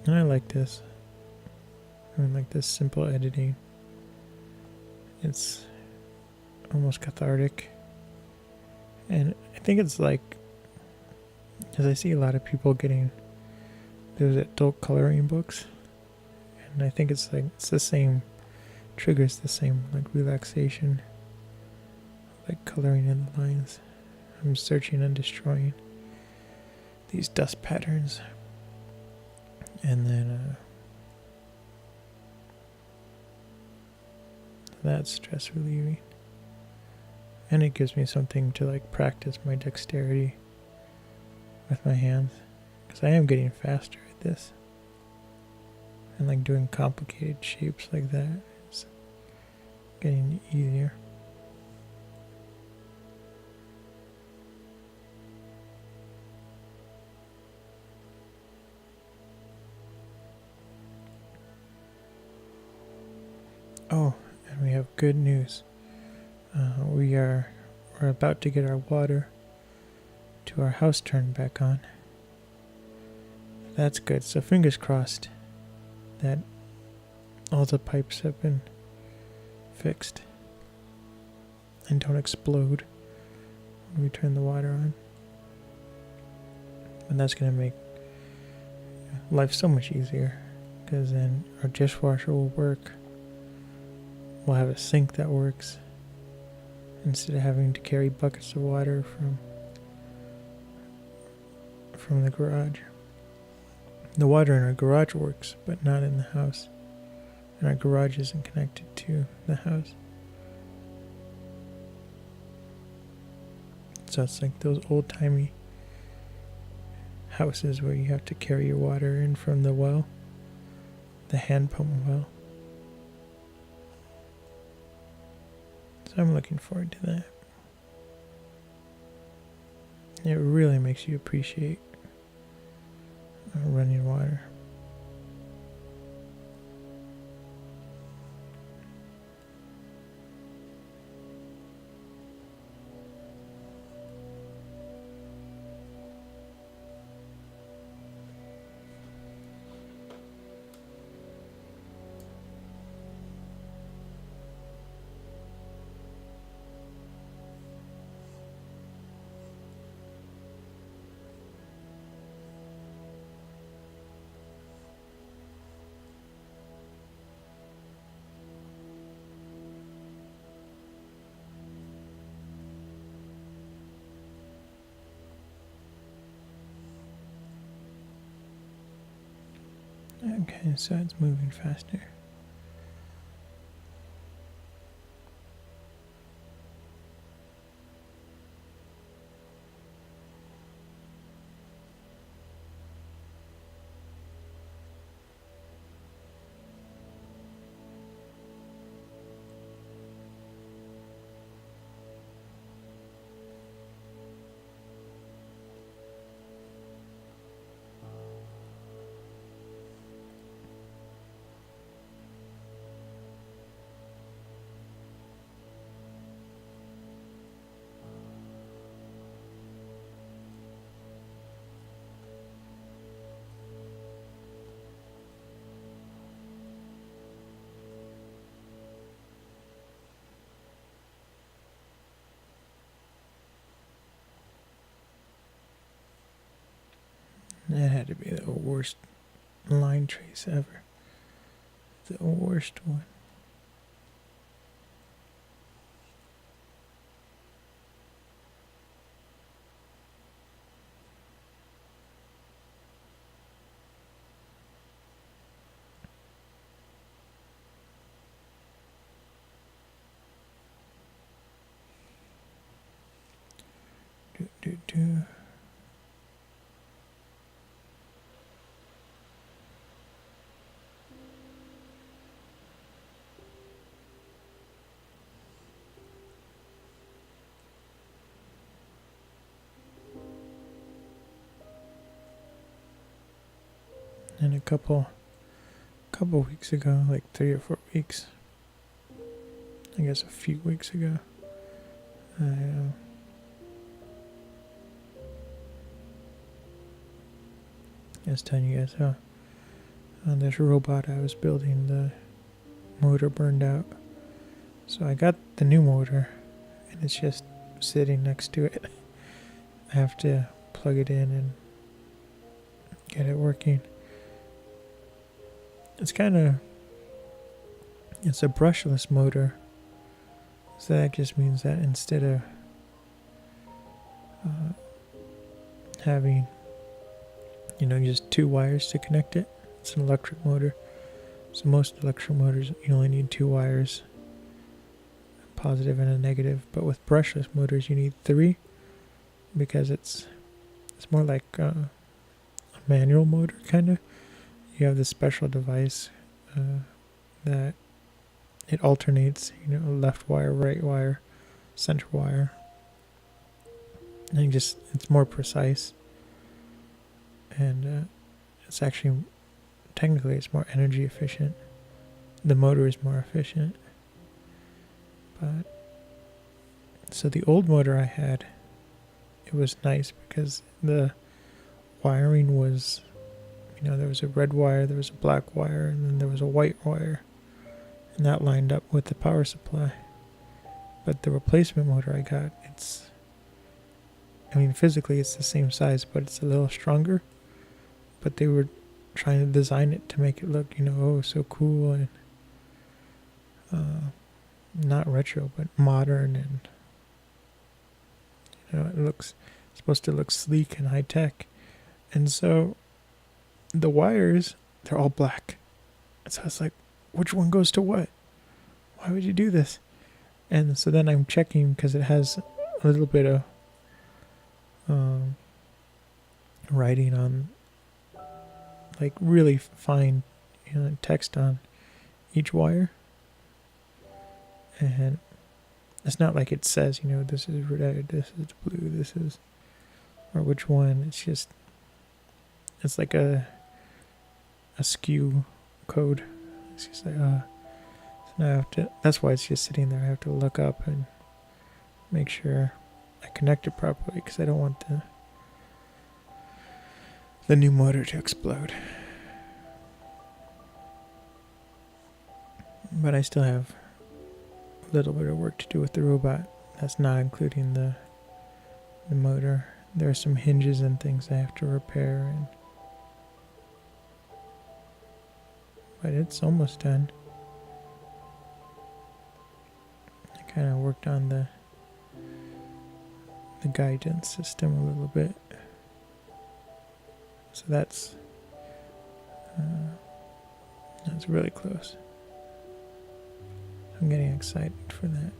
And I like this. I mean, like this simple editing. It's almost cathartic. And I think it's like, because I see a lot of people getting those adult coloring books, and I think it's like it's the same, triggers the same like relaxation, like coloring in the lines. I'm searching and destroying these dust patterns, and then that's stress relieving, and it gives me something to like practice my dexterity with my hands, because I am getting faster at this, and like doing complicated shapes like that is getting easier. Oh, and we have good news. We're about to get our water to our house turned back on. That's good. So fingers crossed that all the pipes have been fixed and don't explode when we turn the water on. And that's going to make life so much easier, because then our dishwasher will work. We'll have a sink that works instead of having to carry buckets of water from the garage. The water in our garage works, but not in the house. And our garage isn't connected to the house. So it's like those old-timey houses where you have to carry your water in from the well, the hand pump well. So I'm looking forward to that. It really makes you appreciate running water. Okay, so it's moving faster. That had to be the worst line trace ever. The worst one. Do. And a couple weeks ago, like 3 or 4 weeks, I guess a few weeks ago, I was telling you guys how on this robot I was building, the motor burned out. So I got the new motor and it's just sitting next to it. I have to plug it in and get it working. It's a brushless motor. So that just means that instead of having, just 2 wires to connect it, it's an electric motor. So most electric motors, you only need 2 wires, a positive and a negative. But with brushless motors, you need 3 because it's more like a manual motor, kind of. You have this special device that it alternates, left wire, right wire, center wire. And it's more precise. And it's actually, technically, it's more energy efficient. The motor is more efficient. But, so the old motor I had, it was nice because the wiring was, there was a red wire, there was a black wire, and then there was a white wire. And that lined up with the power supply. But the replacement motor I got, physically it's the same size, but it's a little stronger. But they were trying to design it to make it look, so cool and not retro, but modern, and it's supposed to look sleek and high tech. And so the wires, they're all black. And so it's like, which one goes to what? Why would you do this? And so then I'm checking because it has a little bit of writing on, like really fine, text on each wire. And it's not like it says, this is red, this is blue, this is, or which one. It's like a skew code. It's just like, so now that's why it's just sitting there. I have to look up and make sure I connect it properly because I don't want the new motor to explode. But I still have a little bit of work to do with the robot. That's not including the motor. There are some hinges and things I have to repair, but it's almost done. I kind of worked on the guidance system a little bit. So that's That's really close. I'm getting excited for that.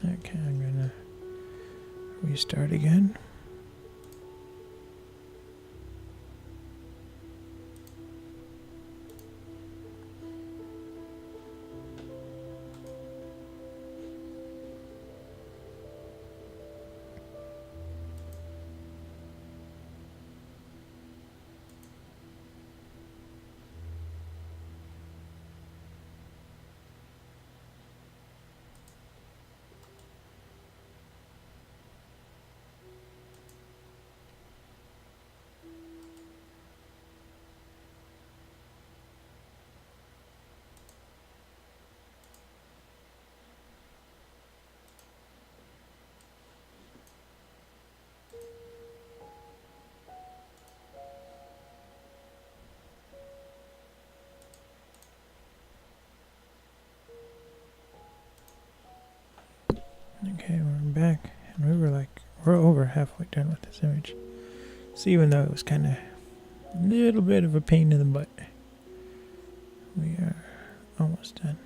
Okay, I'm gonna restart again. Okay, we're back, and we're over halfway done with this image. So even though it was kind of a little bit of a pain in the butt, we are almost done.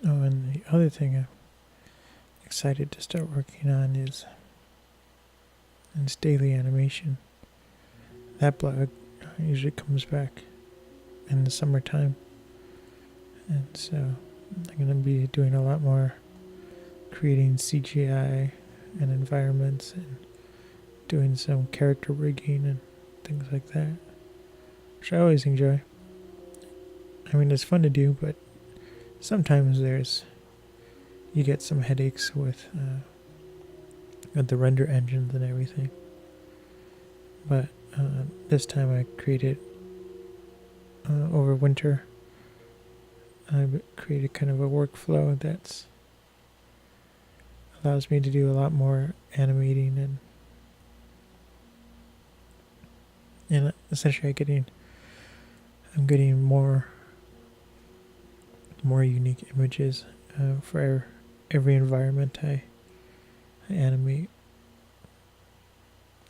Oh, and the other thing I'm excited to start working on is daily animation. That blog usually comes back in the summertime, and so I'm going to be doing a lot more creating CGI and environments and doing some character rigging and things like that, which I always enjoy. I mean, it's fun to do, but sometimes you get some headaches with the render engines and everything. But this time I created over winter. I created kind of a workflow that allows me to do a lot more animating and essentially I'm getting more unique images for every environment I animate.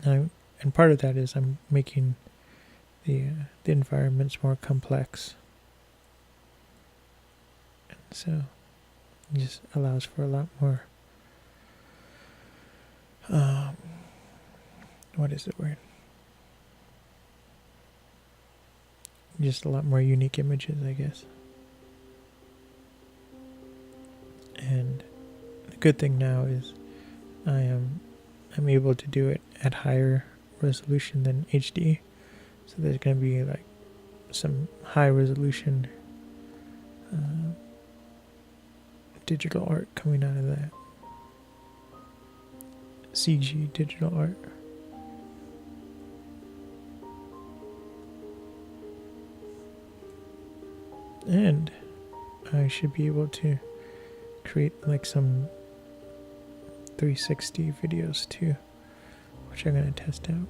And part of that is I'm making the environments more complex, and so it just allows for a lot more. What is the word? Just a lot more unique images, I guess. And the good thing now is I'm able to do it at higher resolution than HD. So there's going to be like some high resolution digital art coming out of that. CG digital art. And I should be able to create like some 360 videos too, which I'm going to test out.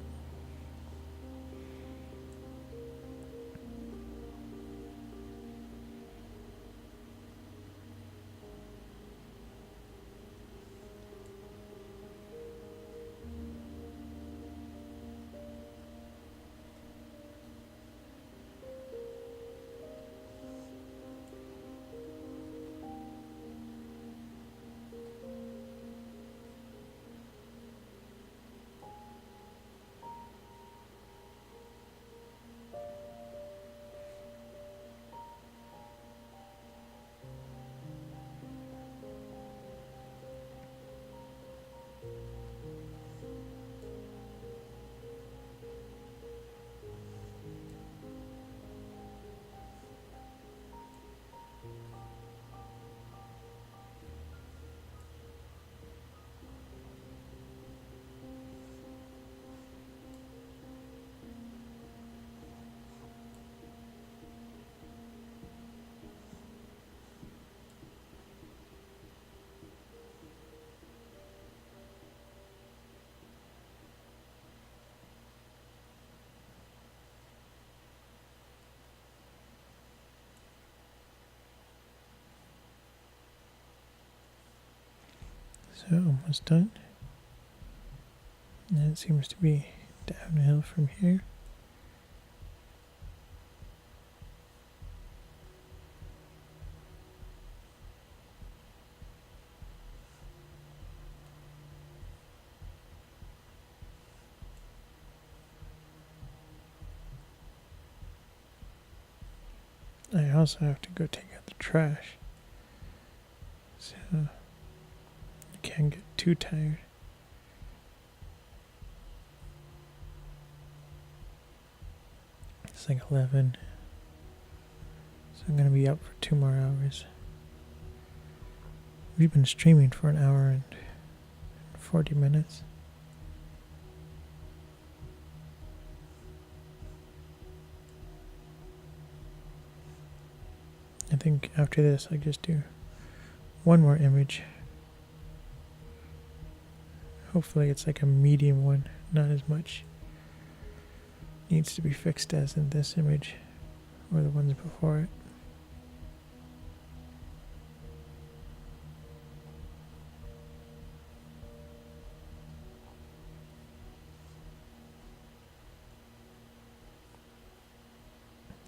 So almost done. And it seems to be downhill from here. I also have to go take out the trash. So I can't get too tired. It's like 11. So I'm going to be up for 2 more hours. We've been streaming for an hour and 40 minutes. I think after this I just do one more image. Hopefully it's like a medium one, not as much needs to be fixed as in this image or the ones before it.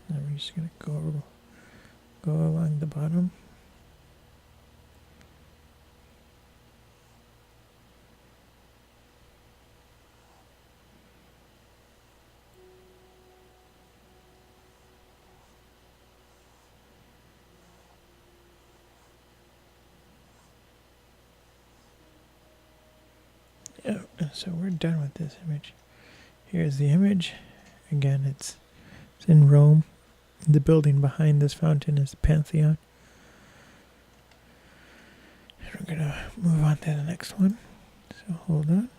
Now we're just gonna go along the bottom. Yeah, so we're done with this image. Here's the image. Again, it's in Rome. The building behind this fountain is the Pantheon. And we're gonna move on to the next one. So hold on.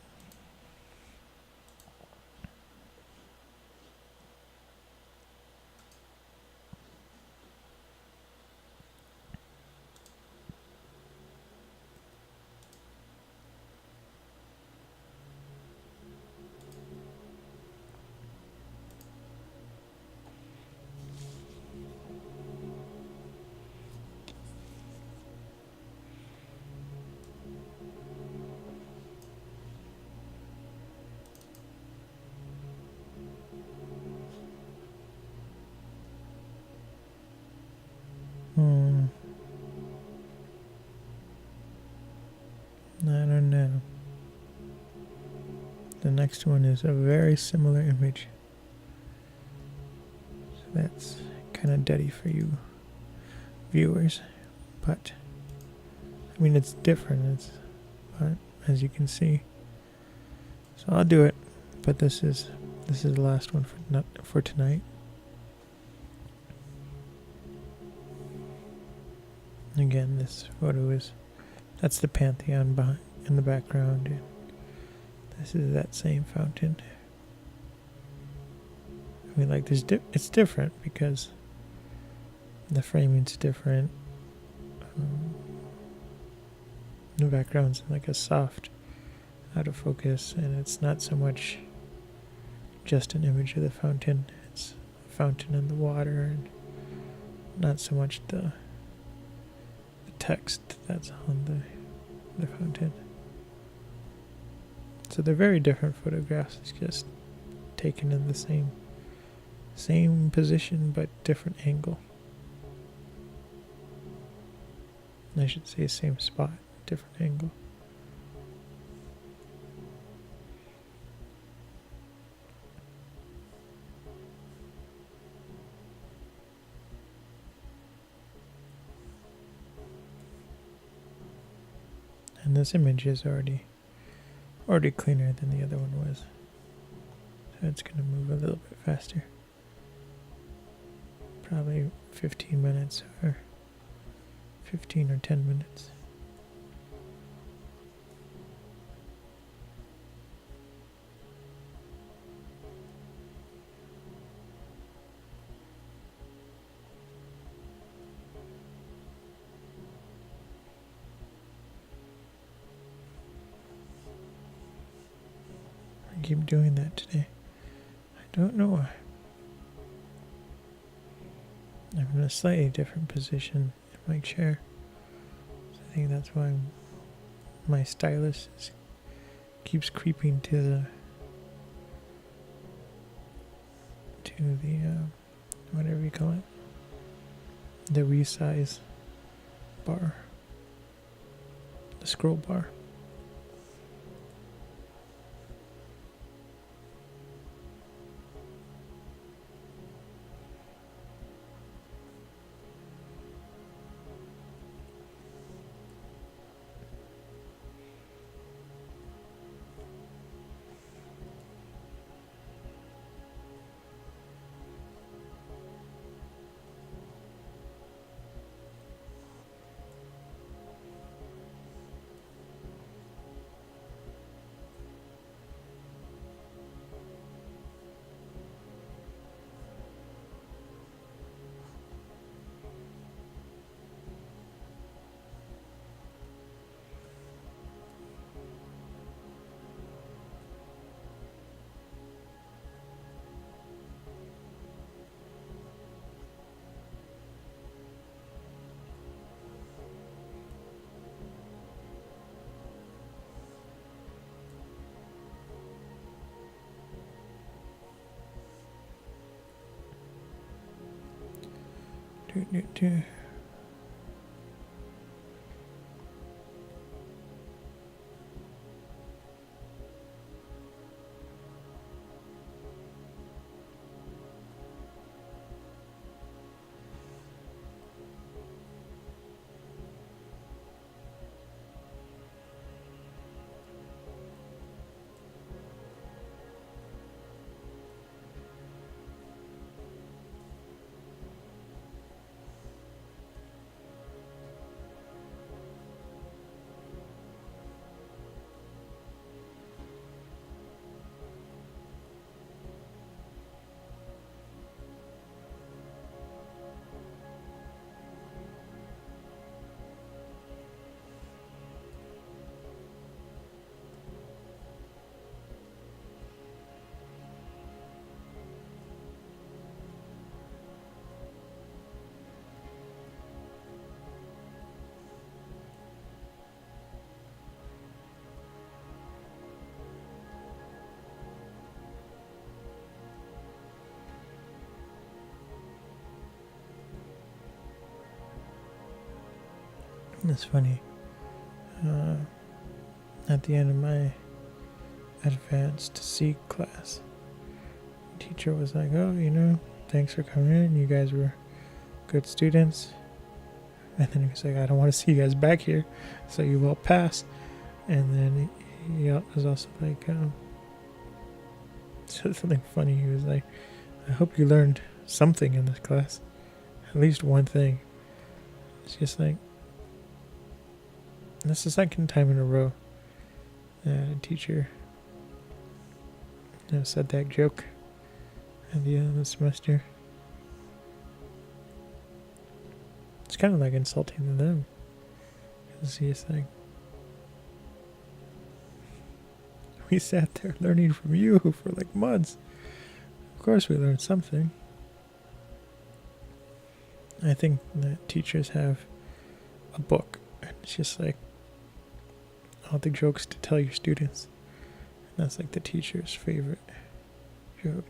I don't know. The next one is a very similar image. So that's kind of deady for you viewers. But, I mean, it's different. But as you can see. So I'll do it. But this is the last one for tonight. Again, this photo that's the Pantheon behind in the background, and this is that same fountain. I mean, like, it's different because the framing's different. The background's like a soft, out of focus, and it's not so much just an image of the fountain. It's a fountain in the water, and not so much the text that's on the fountain. So they're very different photographs. It's just taken in the same position but different angle. I should say same spot, different angle. And this image is already cleaner than the other one was. So it's going to move a little bit faster. Probably 15 minutes or 15 or 10 minutes. I keep doing that today. I don't know why. I'm in a slightly different position in my chair. So I think that's why I'm my stylus keeps creeping to the whatever you call it, the resize bar, the scroll bar. Do. It's funny. At the end of my advanced C class, the teacher was like, "Oh, thanks for coming in. You guys were good students." And then he was like, "I don't want to see you guys back here, so you all pass." And then he was also like, something funny. He was like, "I hope you learned something in this class, at least one thing." It's just like, this is the second time in a row that a teacher said that joke at the end of the semester. It's kind of like insulting to them. Because he's like, we sat there learning from you for like months. Of course we learned something. I think that teachers have a book, and it's just like all the jokes to tell your students. And that's like the teacher's favorite joke.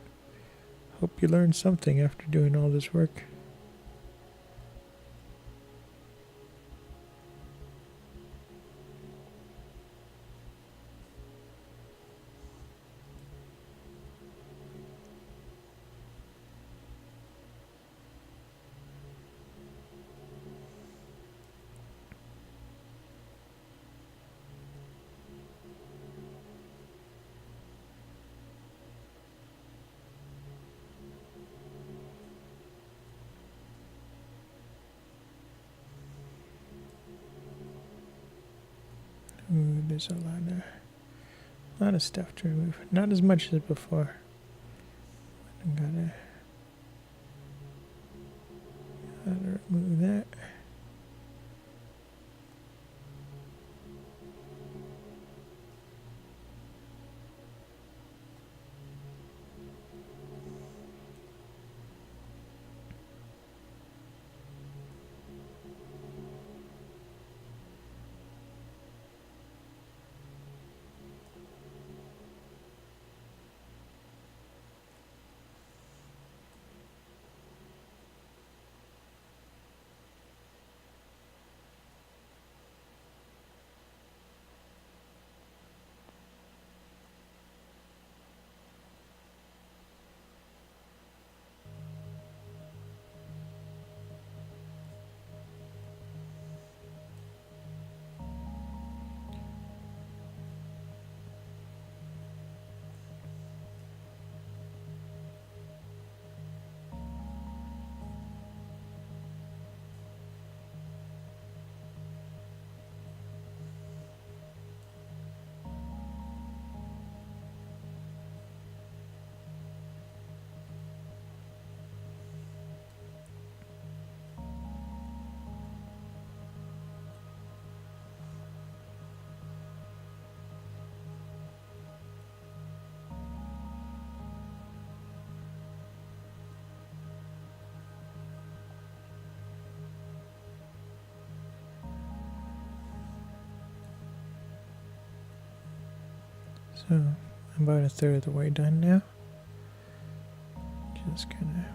Hope you learned something after doing all this work. Ooh, there's a lot of stuff to remove. Not as much as before. I gotta remove that. So I'm about a third of the way done now. Just gonna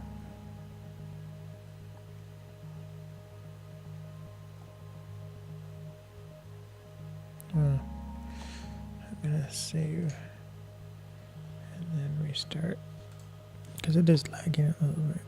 I'm gonna save and then restart because it is lagging a little bit.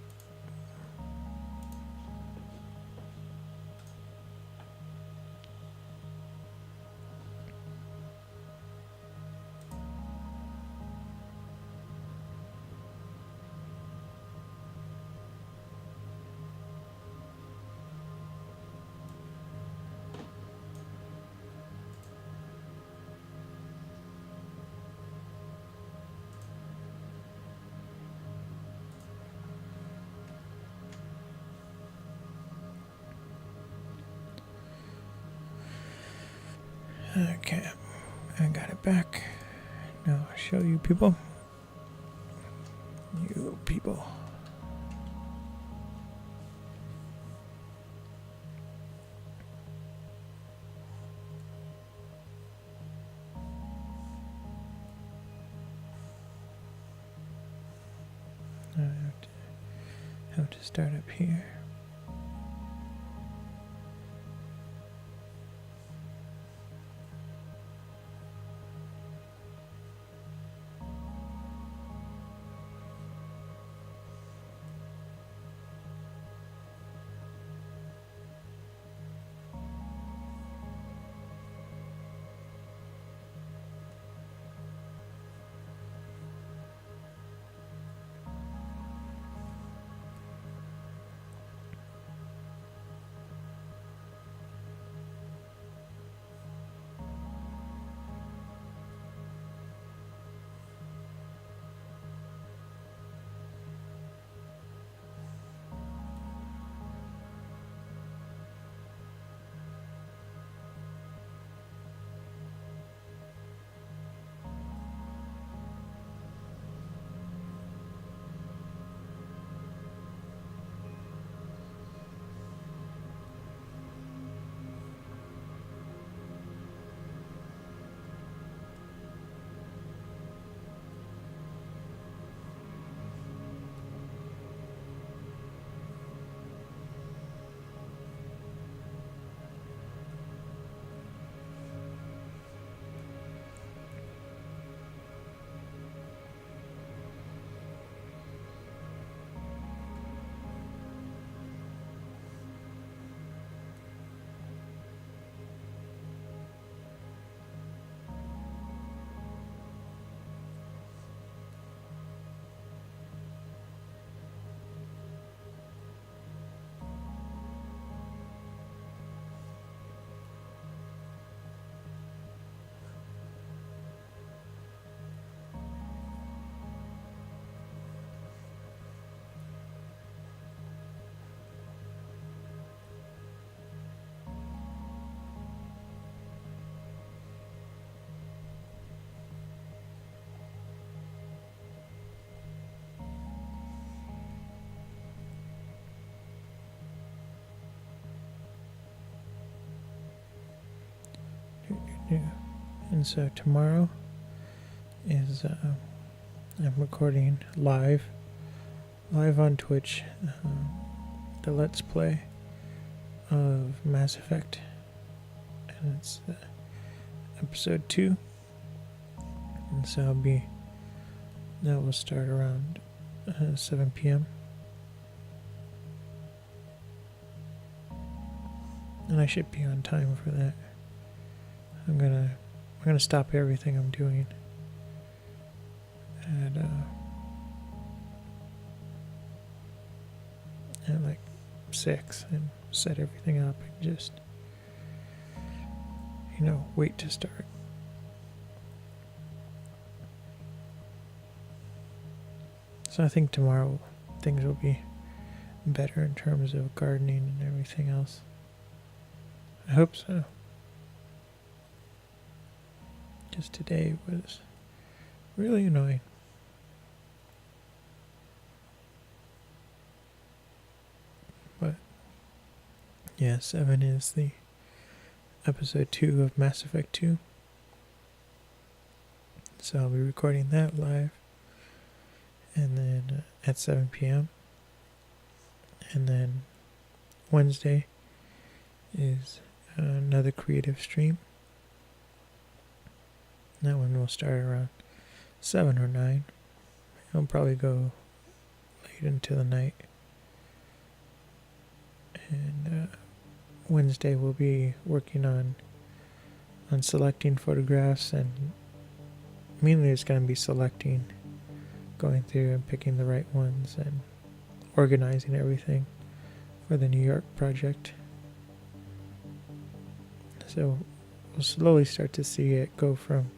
Okay, I got it back. Now I'll show you people. You people. I have to start up here. Yeah. And so tomorrow is I'm recording live on Twitch the Let's Play of Mass Effect, and it's episode 2. And so that will start around 7 p.m. and I should be on time for that. I'm gonna stop everything I'm doing at like 6 and set everything up and just wait to start. So I think tomorrow things will be better in terms of gardening and everything else. I hope so. Just today was really annoying. But yeah, 7 is the episode 2 of Mass Effect 2. So I'll be recording that live, and then at 7 p.m. And then Wednesday is another creative stream. That one will start around 7 or 9. It'll probably go late into the night. And Wednesday we'll be working on selecting photographs, and mainly it's going to be selecting, going through and picking the right ones and organizing everything for the New York project. So we'll slowly start to see it go from,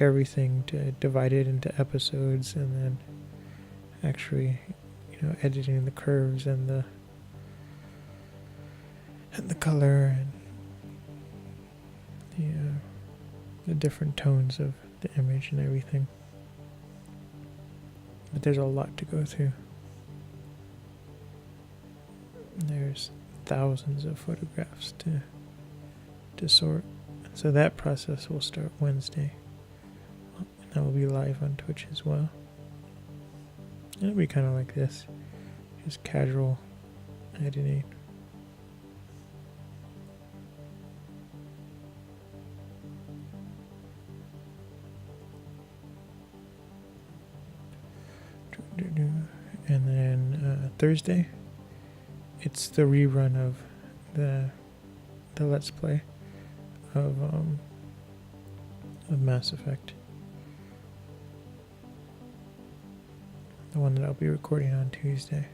everything to divided into episodes, and then actually, editing the curves and the color and the different tones of the image and everything. But there's a lot to go through. There's thousands of photographs to sort. So that process will start Wednesday. And that will be live on Twitch as well. It'll be kind of like this, just casual editing. And then Thursday, it's the rerun of the Let's Play of Mass Effect. The one that I'll be recording on Tuesday.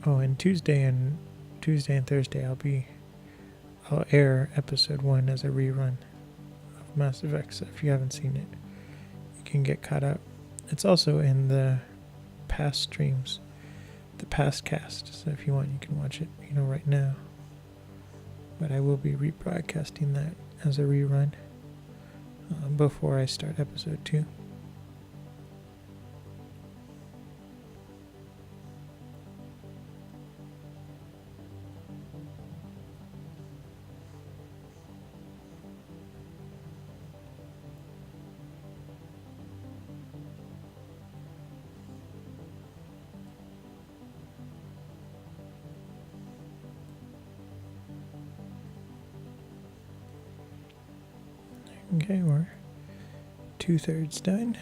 Oh, and Tuesday and Thursday I'll air episode 1 as a rerun of Mass Effect. So if you haven't seen it, you can get caught up. It's also in the past streams, the past cast. So if you want, you can watch it, right now. But I will be rebroadcasting that as a rerun before I start episode 2. Okay, we're 2/3 done.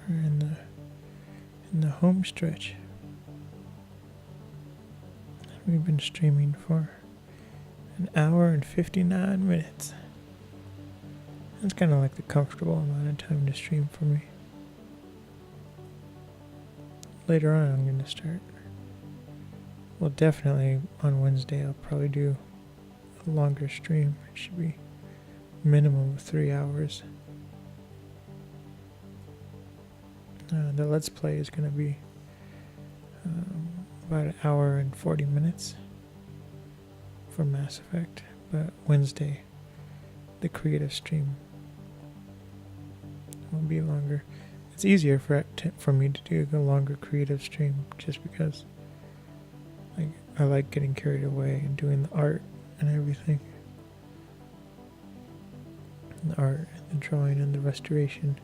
We're in the home stretch. We've been streaming for an hour and 59 minutes. That's kind of like the comfortable amount of time to stream for me. Later on, I'm going to start. Well, definitely on Wednesday, I'll probably do a longer stream. It should be minimum of 3 hours. The Let's Play is going to be about an hour and 40 minutes for Mass Effect. But Wednesday, the creative stream will be longer. It's easier for me to do a longer creative stream just because I like getting carried away and doing the art and everything. And the art and the drawing and the restoration.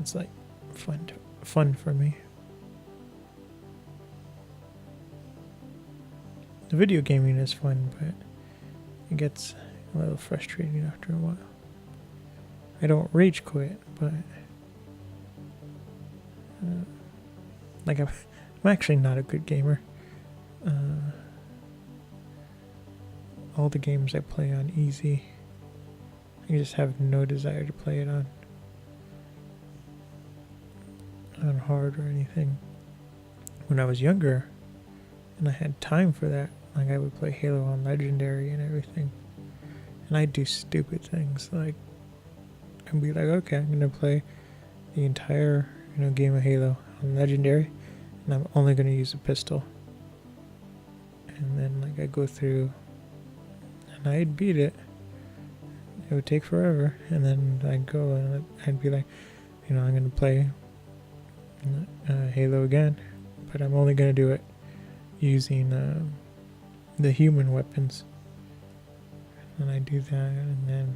It's like fun for me. The video gaming is fun, but it gets a little frustrating after a while. I don't rage quit, but I'm actually not a good gamer. All the games I play on easy, I just have no desire to play it on hard or anything. When I was younger and I had time for that, I would play Halo on Legendary and everything, and I'd do stupid things I'd be like, okay, I'm gonna play the entire game of Halo on Legendary, and I'm only gonna use a pistol. And then I'd go through and I'd beat it. It would take forever, and then I'd go and I'd be like, I'm gonna play Halo again, but I'm only gonna do it using the human weapons. And I do that, and then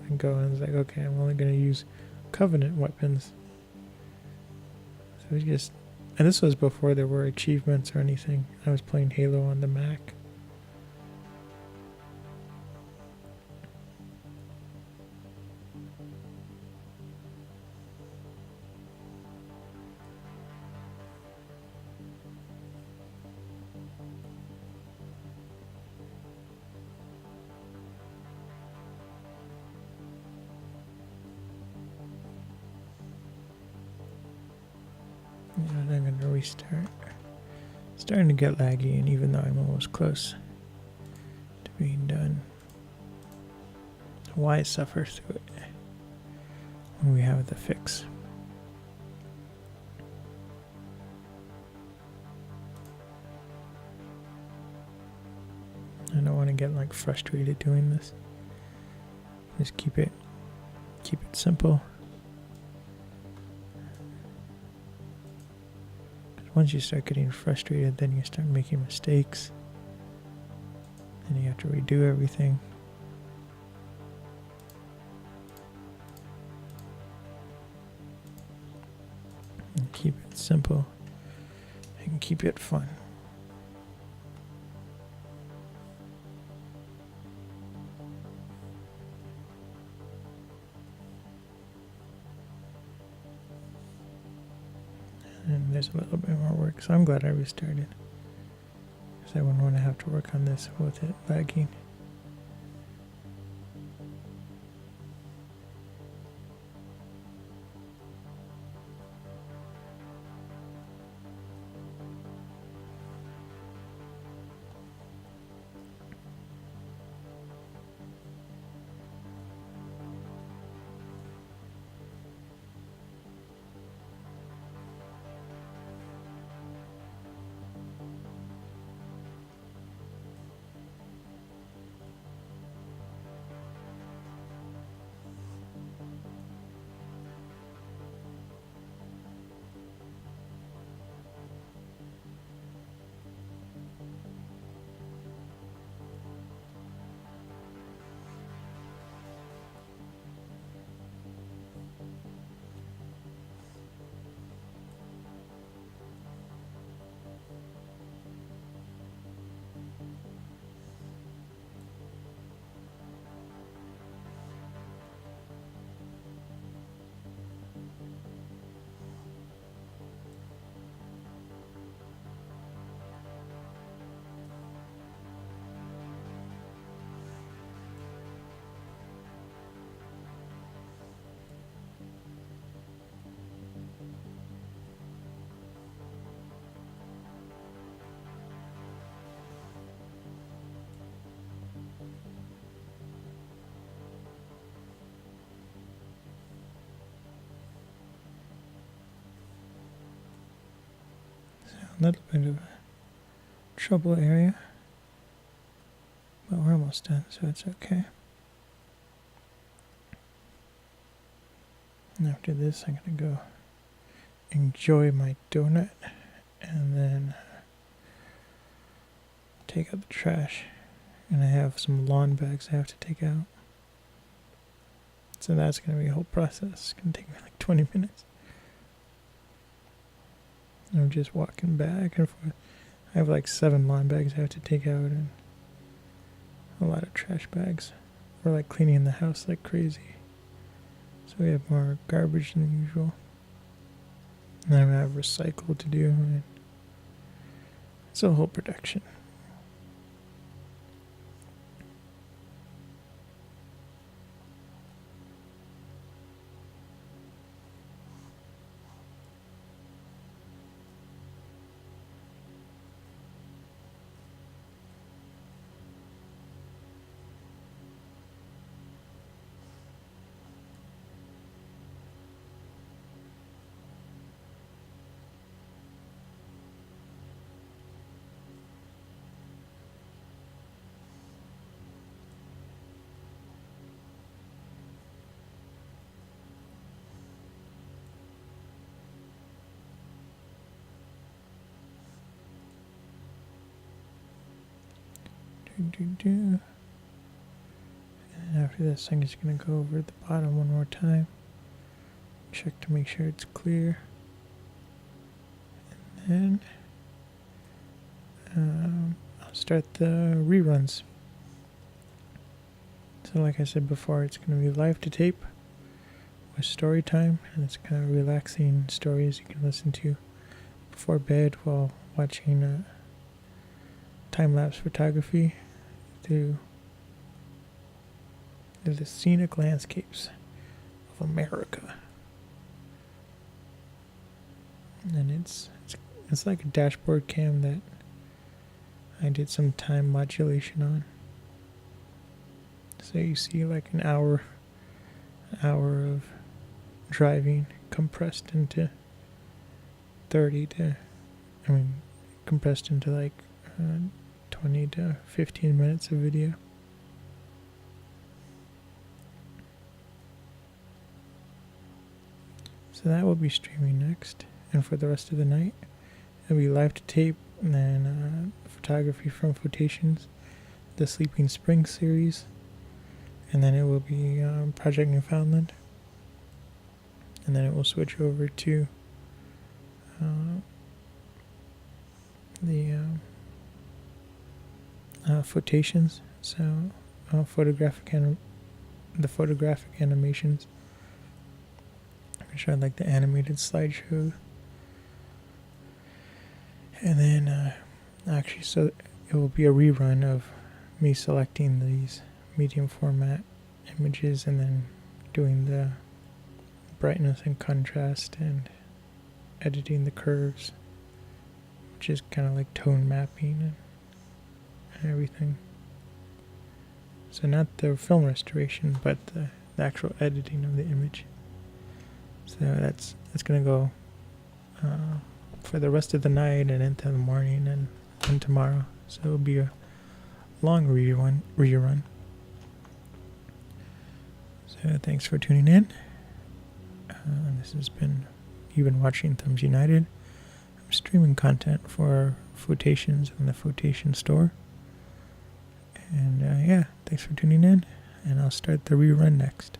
I go and it's like, okay, I'm only going to use Covenant weapons. So we just, and this was before there were achievements or anything. I was playing Halo on the Mac. And I'm going to restart. Starting to get laggy, and even though I'm almost close to being done, why suffer through it when we have the fix? I don't want to get like frustrated doing this. Just keep it simple. Once you start getting frustrated, then you start making mistakes. And you have to redo everything. And keep it simple and keep it fun. And there's a little bit more work, so I'm glad I restarted. Because I wouldn't want to have to work on this with it lagging. A little bit of a trouble area, but we're almost done, so it's okay. And after this, I'm gonna go enjoy my donut and then take out the trash. And I have some lawn bags I have to take out. So that's gonna be a whole process. It's gonna take me like 20 minutes. I'm just walking back and forth. I have like 7 lawn bags I have to take out and a lot of trash bags. We're like cleaning the house like crazy. So we have more garbage than usual. And then I have recycle to do. And it's a whole production. And after this, I'm just going to go over the bottom one more time. Check to make sure it's clear. And then I'll start the reruns. So like I said before, it's going to be live to tape with story time, and it's kind of relaxing stories you can listen to before bed while watching time-lapse photography through the scenic landscapes of America. And it's like a dashboard cam that I did some time modulation on. So you see like an hour of driving compressed into compressed into like 20 to 15 minutes of video. So that will be streaming next, and for the rest of the night it'll be live to tape, and then photography from Flotations, the Sleeping Spring series, and then it will be Project Newfoundland, and then it will switch over to the Flotations, so the photographic animations, which are like the animated slideshow. And then actually, so it will be a rerun of me selecting these medium format images and then doing the brightness and contrast and editing the curves, which is kind of like tone mapping and everything. So not the film restoration, but the actual editing of the image. So that's gonna go for the rest of the night and into the morning and tomorrow. So it'll be a long rerun. So thanks for tuning in. This has been, you've been watching Thumbs United. I'm streaming content for Flotations and the Flotation store. And yeah, thanks for tuning in, and I'll start the rerun next.